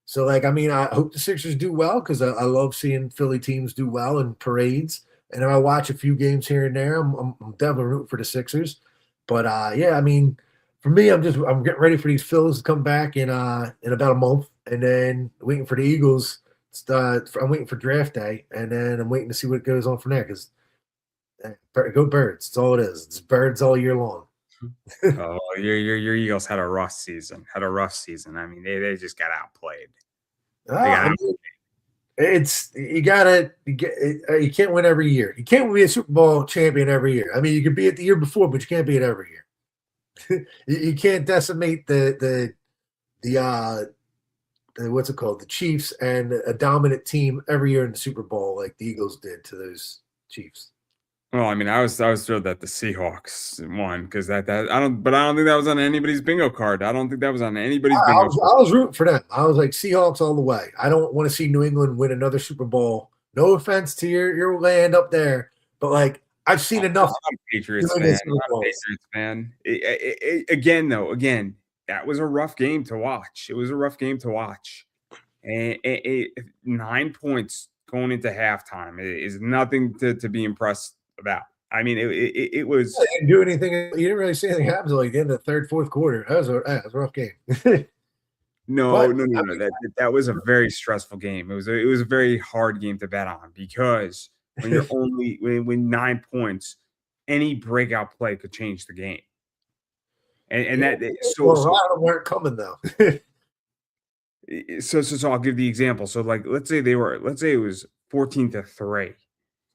[SPEAKER 1] So like I mean, I hope the Sixers do well because I love seeing Philly teams do well in parades. And if I watch a few games here and there, I'm definitely rooting for the Sixers. But yeah, I mean, for me, I'm getting ready for these Phillies to come back in about a month, and then waiting for the Eagles. I'm waiting for draft day, and then I'm waiting to see what goes on from there because go Birds. That's all it is. It's Birds all year long.
[SPEAKER 2] Oh, your Eagles had a rough season. Had a rough season. I mean, they just got outplayed. They
[SPEAKER 1] Ah,
[SPEAKER 2] got
[SPEAKER 1] I
[SPEAKER 2] out.
[SPEAKER 1] mean, it's you can't win every year. You can't be a Super Bowl champion every year. I mean, you could be it the year before, but you can't be it every year. You can't decimate the what's it called, the Chiefs, and a dominant team every year in the Super Bowl like the Eagles did to those Chiefs.
[SPEAKER 2] Well, I mean, I was thrilled that the Seahawks won because I don't think that was on anybody's bingo card. I don't think that was on anybody's
[SPEAKER 1] I
[SPEAKER 2] bingo
[SPEAKER 1] was
[SPEAKER 2] card.
[SPEAKER 1] I was rooting for them. I was like Seahawks all the way. I don't want to see New England win another Super Bowl. No offense to your land up there, but like I've seen
[SPEAKER 2] I'm
[SPEAKER 1] enough
[SPEAKER 2] not a Patriots
[SPEAKER 1] New
[SPEAKER 2] fan.
[SPEAKER 1] England
[SPEAKER 2] I'm
[SPEAKER 1] Super
[SPEAKER 2] not a
[SPEAKER 1] Bowls.
[SPEAKER 2] Patriots fan. Again, though, again, that was a rough game to watch. It was a rough game to watch. And 9 points going into halftime is nothing to be impressed about. I mean, it was
[SPEAKER 1] Yeah, they didn't do anything. You didn't really see anything happen until like the end of the third, fourth quarter. That was a rough game.
[SPEAKER 2] no,
[SPEAKER 1] But
[SPEAKER 2] no, no,
[SPEAKER 1] I
[SPEAKER 2] no. That was a very stressful game. It was a very hard game to bet on because when you're
[SPEAKER 1] mean,
[SPEAKER 2] only when 9 points, any breakout play could change the game. And
[SPEAKER 1] yeah,
[SPEAKER 2] that so
[SPEAKER 1] well, a
[SPEAKER 2] so
[SPEAKER 1] lot of them weren't coming though.
[SPEAKER 2] so I'll give the example. So like let's say it was 14-3.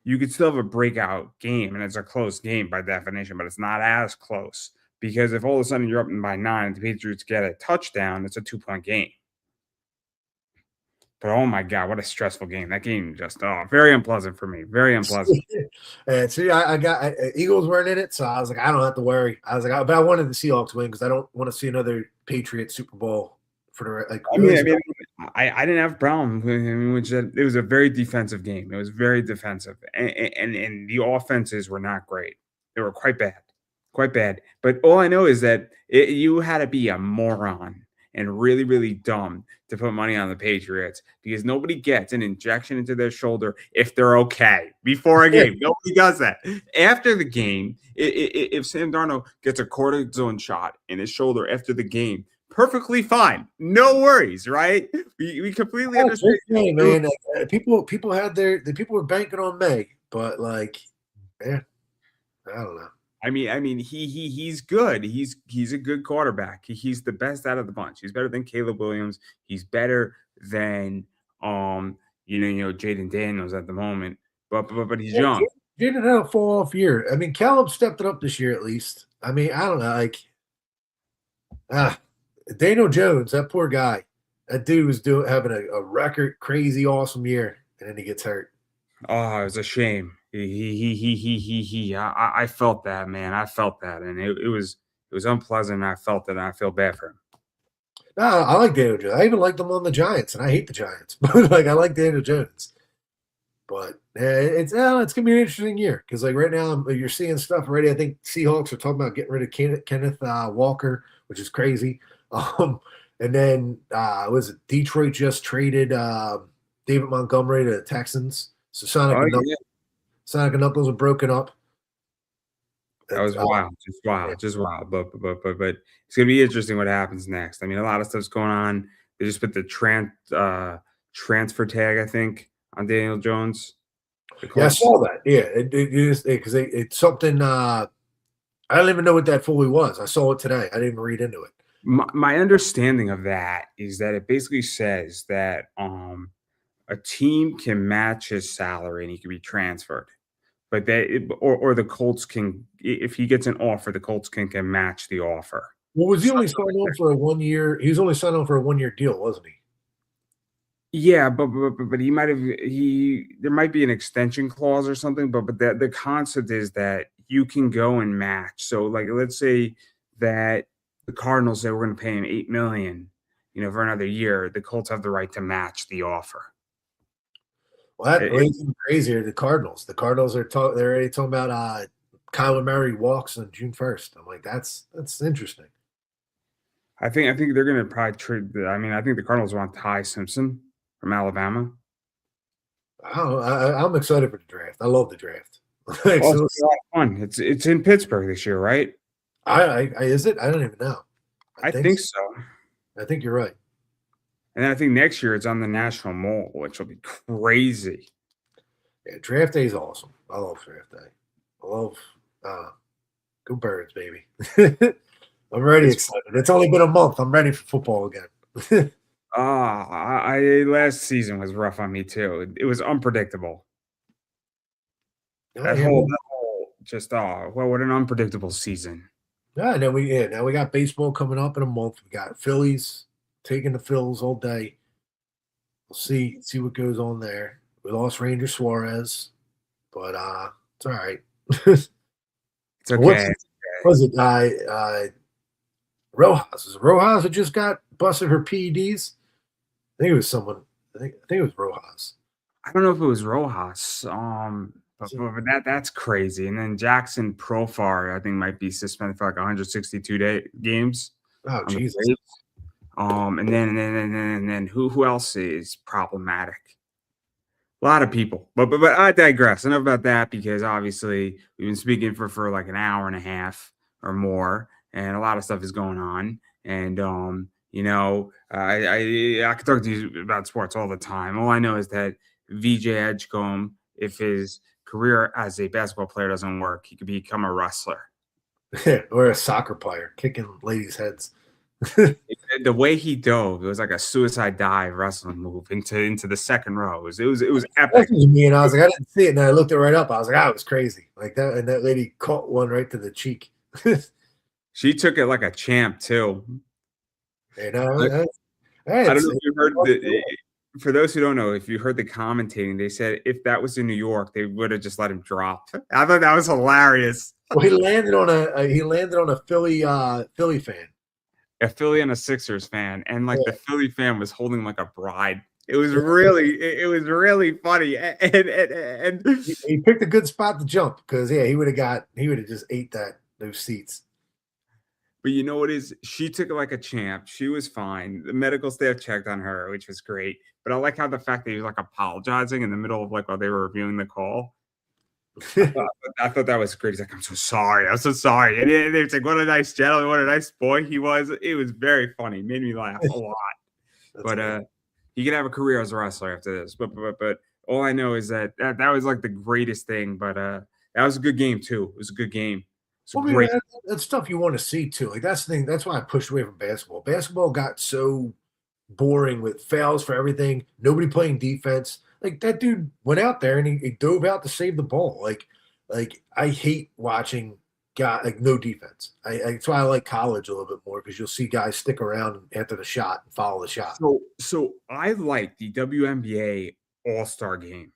[SPEAKER 2] You could still have a breakout game, and it's a close game by definition, but it's not as close because if all of a sudden you're up by 9 and the Patriots get a touchdown, it's a 2-point game. But oh my god, what a stressful game! That game just very unpleasant for me. Very unpleasant.
[SPEAKER 1] And see, I got Eagles weren't in it, so I was like, I don't have to worry. I was like, but I wanted the Seahawks win because I don't want to see another Patriots Super Bowl for the like.
[SPEAKER 2] I mean, I mean, I didn't have a problem with him, which it was a very defensive game. It was very defensive, and the offenses were not great. They were quite bad, quite bad. But all I know is that you had to be a moron and really, really dumb to put money on the Patriots because nobody gets an injection into their shoulder if they're okay before a game. Nobody does that. After the game, if Sam Darnold gets a cortisone shot in his shoulder after the game, perfectly fine. No worries, right? We completely understand.
[SPEAKER 1] Hey, man, people had the people were banking on May, but like, yeah, I don't know.
[SPEAKER 2] I mean, he's good. He's a good quarterback. He's the best out of the bunch. He's better than Caleb Williams. He's better than Jaden Daniels at the moment. But he's
[SPEAKER 1] Yeah,
[SPEAKER 2] young.
[SPEAKER 1] Jaden had a fall off year. I mean, Caleb stepped it up this year at least. I mean, I don't know, like ah, Daniel Jones, that poor guy. That dude was having a record crazy awesome year, and then he gets hurt.
[SPEAKER 2] Oh, it was a shame. I felt that, man. I felt that, and it was unpleasant. And I felt it, and I feel bad for him.
[SPEAKER 1] No, I like Daniel Jones. I even liked him on the Giants, and I hate the Giants, but like I like Daniel Jones. But it's gonna be an interesting year because like right now you're seeing stuff already. I think Seahawks are talking about getting rid of Kenneth Walker, which is crazy. And then was it Detroit just traded David Montgomery to the Texans? So
[SPEAKER 2] Oh yeah.
[SPEAKER 1] Sonic and Knuckles are broken up.
[SPEAKER 2] That was wild, just
[SPEAKER 1] Yeah.
[SPEAKER 2] wild, just wild. But it's gonna be interesting what happens next. I mean, a lot of stuff's going on. They just put the transfer tag, I think, on Daniel Jones. The
[SPEAKER 1] Yeah, I
[SPEAKER 2] Colts.
[SPEAKER 1] saw that. Yeah, it is because it's something. I don't even know what that fully was. I saw it today. I didn't even read into it.
[SPEAKER 2] My understanding of that is that it basically says that a team can match his salary and he can be transferred. But or the Colts can, if he gets an offer, the Colts can match the offer.
[SPEAKER 1] Well, was he only
[SPEAKER 2] Something
[SPEAKER 1] signed
[SPEAKER 2] like
[SPEAKER 1] on
[SPEAKER 2] that.
[SPEAKER 1] for a 1 year? He was only signed on for a 1 year deal, wasn't he?
[SPEAKER 2] Yeah, but he might have he there might be an extension clause or something, but the concept is that you can go and match. So like let's say that the Cardinals say we're going to pay him 8 million, for another year, the Colts have the right to match the offer.
[SPEAKER 1] Well, that
[SPEAKER 2] It-
[SPEAKER 1] leads even crazier. The Cardinals. The Cardinals they're already talking about Kyler Murray walks on June 1st. I'm like, that's interesting.
[SPEAKER 2] I think they're going to probably trade. I mean, I think the Cardinals want Ty Simpson from Alabama.
[SPEAKER 1] I don't know. I'm excited for the draft. I love the draft. Like,
[SPEAKER 2] Oh, it's
[SPEAKER 1] so
[SPEAKER 2] gonna be a lot of fun. It's in Pittsburgh this year, right?
[SPEAKER 1] is it? I don't even know. I
[SPEAKER 2] I
[SPEAKER 1] think
[SPEAKER 2] think
[SPEAKER 1] so.
[SPEAKER 2] so.
[SPEAKER 1] I think you're right.
[SPEAKER 2] And then I think next year it's on the National Mall, which will be crazy.
[SPEAKER 1] Yeah, draft day is awesome. I love draft day. I love uh, go Birds, baby. I'm already
[SPEAKER 2] It's
[SPEAKER 1] excited. It's only been a month. I'm ready for football again.
[SPEAKER 2] last season was rough on me too. It was unpredictable.
[SPEAKER 1] Oh,
[SPEAKER 2] That
[SPEAKER 1] yeah,
[SPEAKER 2] whole
[SPEAKER 1] man.
[SPEAKER 2] that whole just well, what an unpredictable season.
[SPEAKER 1] Now we got baseball coming up in a month. We got Phillies taking the Phils all day. We'll see what goes on there. We lost Ranger Suarez, but it's all right.
[SPEAKER 2] It's
[SPEAKER 1] What's
[SPEAKER 2] okay.
[SPEAKER 1] was it? Rojas. Is it Rojas that just got busted for PEDs? I think it was someone. I think it was Rojas.
[SPEAKER 2] I don't know if it was Rojas. But,
[SPEAKER 1] So-
[SPEAKER 2] but, but that's crazy. And then Jackson Profar, I think, might be suspended for like 162 games
[SPEAKER 1] Oh
[SPEAKER 2] on the
[SPEAKER 1] Jesus!
[SPEAKER 2] Braves. And then who else is problematic? A lot of people, but I digress. Enough about that because obviously we've been speaking for like an hour and a half or more, and a lot of stuff is going on. And I could talk to you about sports all the time. All I know is that VJ Edgecombe, if his career as a basketball player doesn't work, he could become a wrestler.
[SPEAKER 1] Or a soccer player kicking ladies' heads.
[SPEAKER 2] The way he dove, it was like a suicide dive wrestling move into the second row. It was epic.
[SPEAKER 1] Messaged me and I was like, I didn't see it, and I looked it right up. I was like, oh, it was crazy, like that. And that lady caught one right to the cheek.
[SPEAKER 2] She took it like a champ too.
[SPEAKER 1] You know,
[SPEAKER 2] Like, I don't
[SPEAKER 1] it's
[SPEAKER 2] know if you heard for those who don't know, if you heard the commentating, they said if that was in New York, they would have just let him drop. I thought that was hilarious.
[SPEAKER 1] well, he landed on a Philly fan.
[SPEAKER 2] A Philly and a Sixers fan, and like the
[SPEAKER 1] Yeah.
[SPEAKER 2] Philly fan was holding like a bride. It was really funny. And
[SPEAKER 1] He picked a good spot to jump because he would have just ate those seats.
[SPEAKER 2] but you know what is she took it like a champ. She was fine. The medical staff checked on her, which was great. But I like how the fact that he was like apologizing in the middle of like while they were reviewing the call. I thought that was great. He's like, I'm so sorry. I'm so sorry. And it's like, what a nice gentleman, what a nice boy he was. It was very funny. Made me laugh a lot.
[SPEAKER 1] That's
[SPEAKER 2] But
[SPEAKER 1] funny.
[SPEAKER 2] he could have a career as a wrestler after this. But all I know is that was like the greatest thing. But that was a good game too. It was a good game. It's a
[SPEAKER 1] Well, I mean,
[SPEAKER 2] great.
[SPEAKER 1] that's stuff you want to see too. Like that's the thing. That's why I pushed away from basketball. Basketball got so boring with fouls for everything. Nobody playing defense. Like that dude went out there and he dove out to save the ball. Like I hate watching guy like no defense. That's why I like college a little bit more because you'll see guys stick around after the shot and follow the shot.
[SPEAKER 2] So I like the WNBA All-Star game.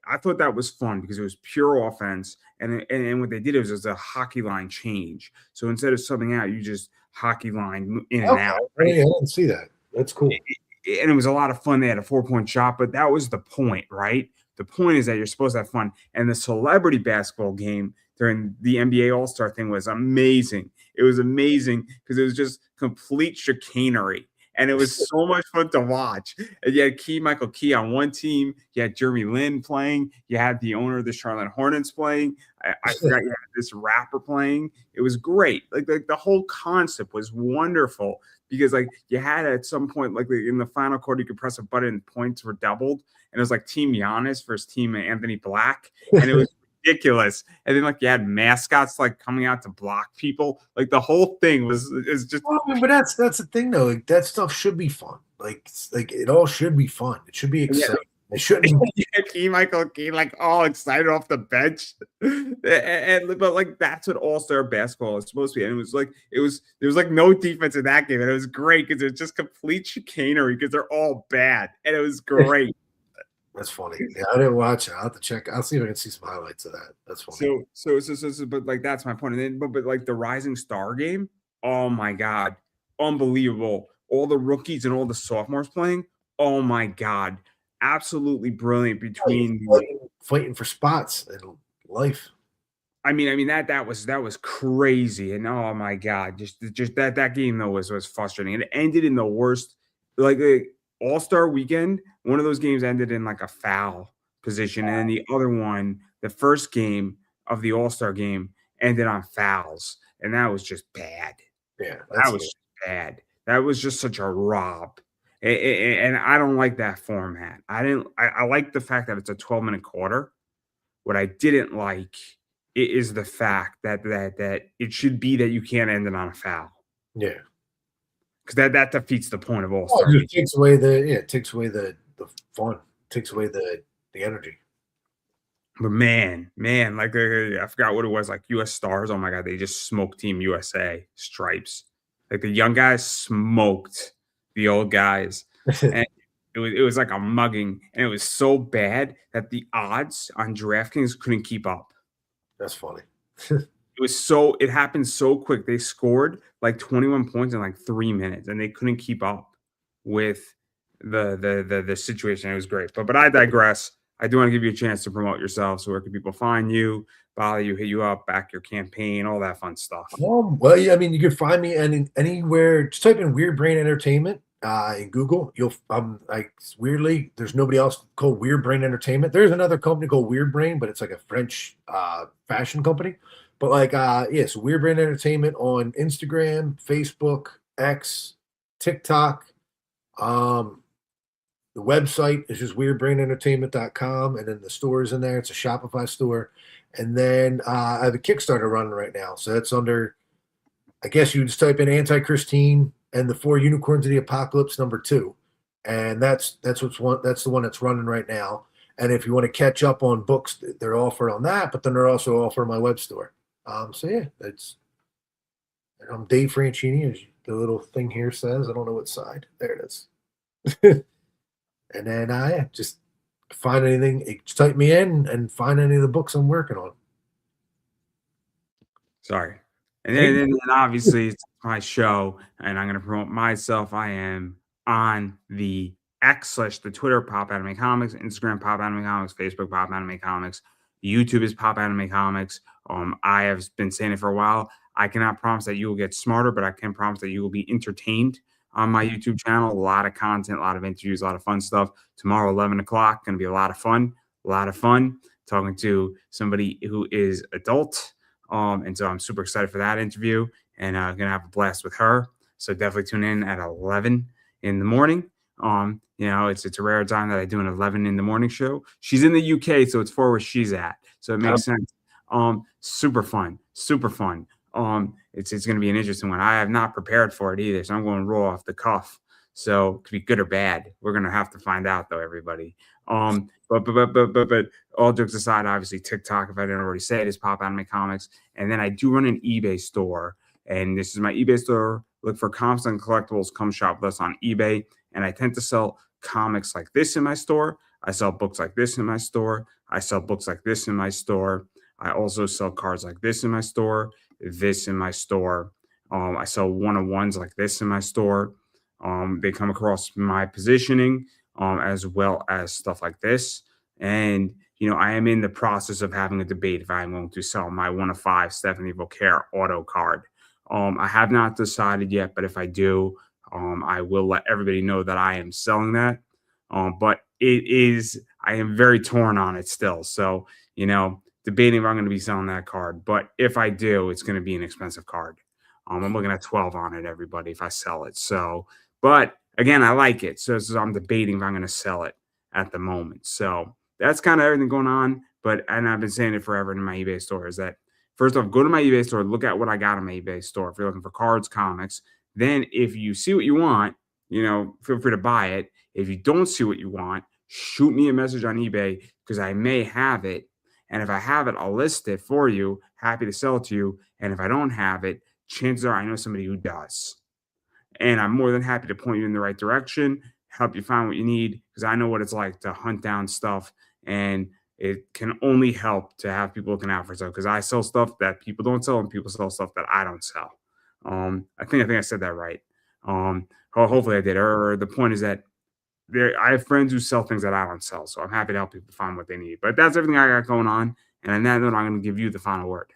[SPEAKER 2] I thought that was fun because it was pure offense, and what they did was a hockey line change. So instead of subbing out, you just hockey line in and
[SPEAKER 1] Okay,
[SPEAKER 2] out,
[SPEAKER 1] I
[SPEAKER 2] right?
[SPEAKER 1] didn't see that. That's cool.
[SPEAKER 2] And it was a lot of fun. They had a 4-point shot, but that was the point, right? The point is that you're supposed to have fun. And the celebrity basketball game during the NBA All-Star thing was amazing. It was amazing because it was just complete chicanery. and it was so much fun to watch. And you had Michael Key on one team, you had Jeremy Lin playing, you had the owner of the Charlotte Hornets playing. I forgot you had this rapper playing. It was great. Like the whole concept was wonderful because like you had at some point, like in the final quarter, you could press a button and points were doubled. And it was like Team Giannis versus Team Anthony Black. And it was ridiculous. And then like you had mascots like coming out to block people. Like the whole thing was is just
[SPEAKER 1] Well, I mean, but that's the thing though. Like, that stuff should be fun. Like it all should be fun. It should be
[SPEAKER 2] yeah,
[SPEAKER 1] exciting. It shouldn't.
[SPEAKER 2] Michael Key, like all excited off the bench, but like that's what All-Star basketball is supposed to be. And it was like there was like no defense in that game, and it was great because it was just complete chicanery because they're all bad, and it was great.
[SPEAKER 1] That's funny. Yeah, I didn't watch it. I'll have to check. I'll see if I can see some highlights of that. That's funny.
[SPEAKER 2] But like that's my point. And then, but like the Rising Star game, oh my god, unbelievable! All the rookies and all the sophomores playing, oh my god, absolutely brilliant between
[SPEAKER 1] Fighting for spots in life.
[SPEAKER 2] that was crazy, and oh my god, just that game though was frustrating. It ended in the worst, like All Star Weekend. One of those games ended in like a foul position, and then the other one, the first game of the All Star game, ended on fouls, and that was just bad.
[SPEAKER 1] Yeah,
[SPEAKER 2] That was just bad. That was just such a rob. And I don't like that format. I like the fact that it's a 12-minute quarter. What I didn't like is the fact that it should be that you can't end it on a foul.
[SPEAKER 1] yeah.
[SPEAKER 2] Because that defeats the point of
[SPEAKER 1] Well,
[SPEAKER 2] All-Star.
[SPEAKER 1] it just takes away it takes away the fun. It takes away the energy.
[SPEAKER 2] But man, like I forgot what it was, like US Stars. Oh my god, they just smoked Team USA stripes. Like the young guys smoked the old guys. And it was like a mugging, and it was so bad that the odds on DraftKings couldn't keep up.
[SPEAKER 1] That's funny.
[SPEAKER 2] It happened so quick. They scored like 21 points in like 3 minutes, and they couldn't keep up with the situation. It was great. But I digress. I do want to give you a chance to promote yourself. So where can people find you, follow you, hit you up, back your campaign, all that fun stuff?
[SPEAKER 1] Well, yeah, I mean, you can find me anywhere. Just type in Weird Brain Entertainment in Google. You'll like weirdly, there's nobody else called Weird Brain Entertainment. There's another company called Weird Brain, but it's like a French fashion company. But like, yeah, so Weird Brain Entertainment on Instagram, Facebook, X, TikTok. The website is just weirdbrainentertainment.com, and then the store is in there. It's a Shopify store. And then I have a Kickstarter running right now. So that's under, I guess you just type in Anti-Christine and the Four Unicorns of the Apocalypse #2. And that's the one that's running right now. And if you want to catch up on books, they're offered on that, but then they're also offered on my web store. So yeah, I'm Dave Franchini, as the little thing here says. I don't know what side. There it is. And then I just find anything, just type me in and find any of the books I'm working on.
[SPEAKER 2] Sorry. And then obviously it's my show, and I'm going to promote myself. I am on the X / the Twitter Pop Anime Comics, Instagram Pop Anime Comics, Facebook Pop Anime Comics, YouTube is Pop Anime Comics. I have been saying it for a while. I cannot promise that you will get smarter, but I can promise that you will be entertained on my YouTube channel. A lot of content, a lot of interviews, a lot of fun stuff. Tomorrow, 11 o'clock, going to be a lot of fun. Talking to somebody who is adult. And so I'm super excited for that interview, and going to have a blast with her. So definitely tune in at 11 in the morning. It's a rare time that I do an 11 in the morning show. She's in the UK, so it's for where she's at. So it makes sense. Super fun. It's going to be an interesting one. I have not prepared for it either, so I'm going to roll off the cuff. So it could be good or bad. We're going to have to find out, though, everybody. But all jokes aside, obviously TikTok, if I didn't already say it, is Pop Anime Comics. And then I do run an eBay store, and this is my eBay store. Look for Comics and Collectibles. Come shop with us on eBay. And I tend to sell comics like this in my store. I sell books like this in my store. I sell books like this in my store. I also sell cards like this in my store. This in my store. I sell one-on-ones like this in my store. They come across my positioning, as well as stuff like this. And, I am in the process of having a debate if I'm going to sell my 1/5 Stephanie Vauquer auto card. I have not decided yet, but if I do, I will let everybody know that I am selling that. But I am very torn on it still. So, debating if I'm going to be selling that card. But if I do, it's going to be an expensive card. I'm looking at 12 on it, everybody, if I sell it. So, but again, I like it. So I'm debating if I'm going to sell it at the moment. So that's kind of everything going on. And I've been saying it forever in my eBay store is that first off, go to my eBay store, look at what I got on my eBay store. If you're looking for cards, comics, then if you see what you want, feel free to buy it. If you don't see what you want, shoot me a message on eBay because I may have it. And if I have it, I'll list it for you. Happy to sell it to you. And if I don't have it, chances are I know somebody who does. And I'm more than happy to point you in the right direction, help you find what you need, because I know what it's like to hunt down stuff. And it can only help to have people looking out for stuff because I sell stuff that people don't sell and people sell stuff that I don't sell. I think I said that right. Hopefully I did. Or the point is that I have friends who sell things that I don't sell, so I'm happy to help people find what they need. But that's everything I got going on. And on that note, I'm going to give you the final word.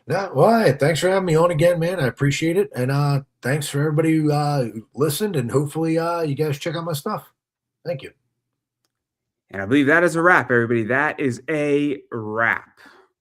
[SPEAKER 1] Yeah, well, hey, thanks for having me on again, man. I appreciate it, and thanks for everybody who listened. And hopefully, you guys check out my stuff. Thank you.
[SPEAKER 2] And I believe that is a wrap, everybody. That is a wrap.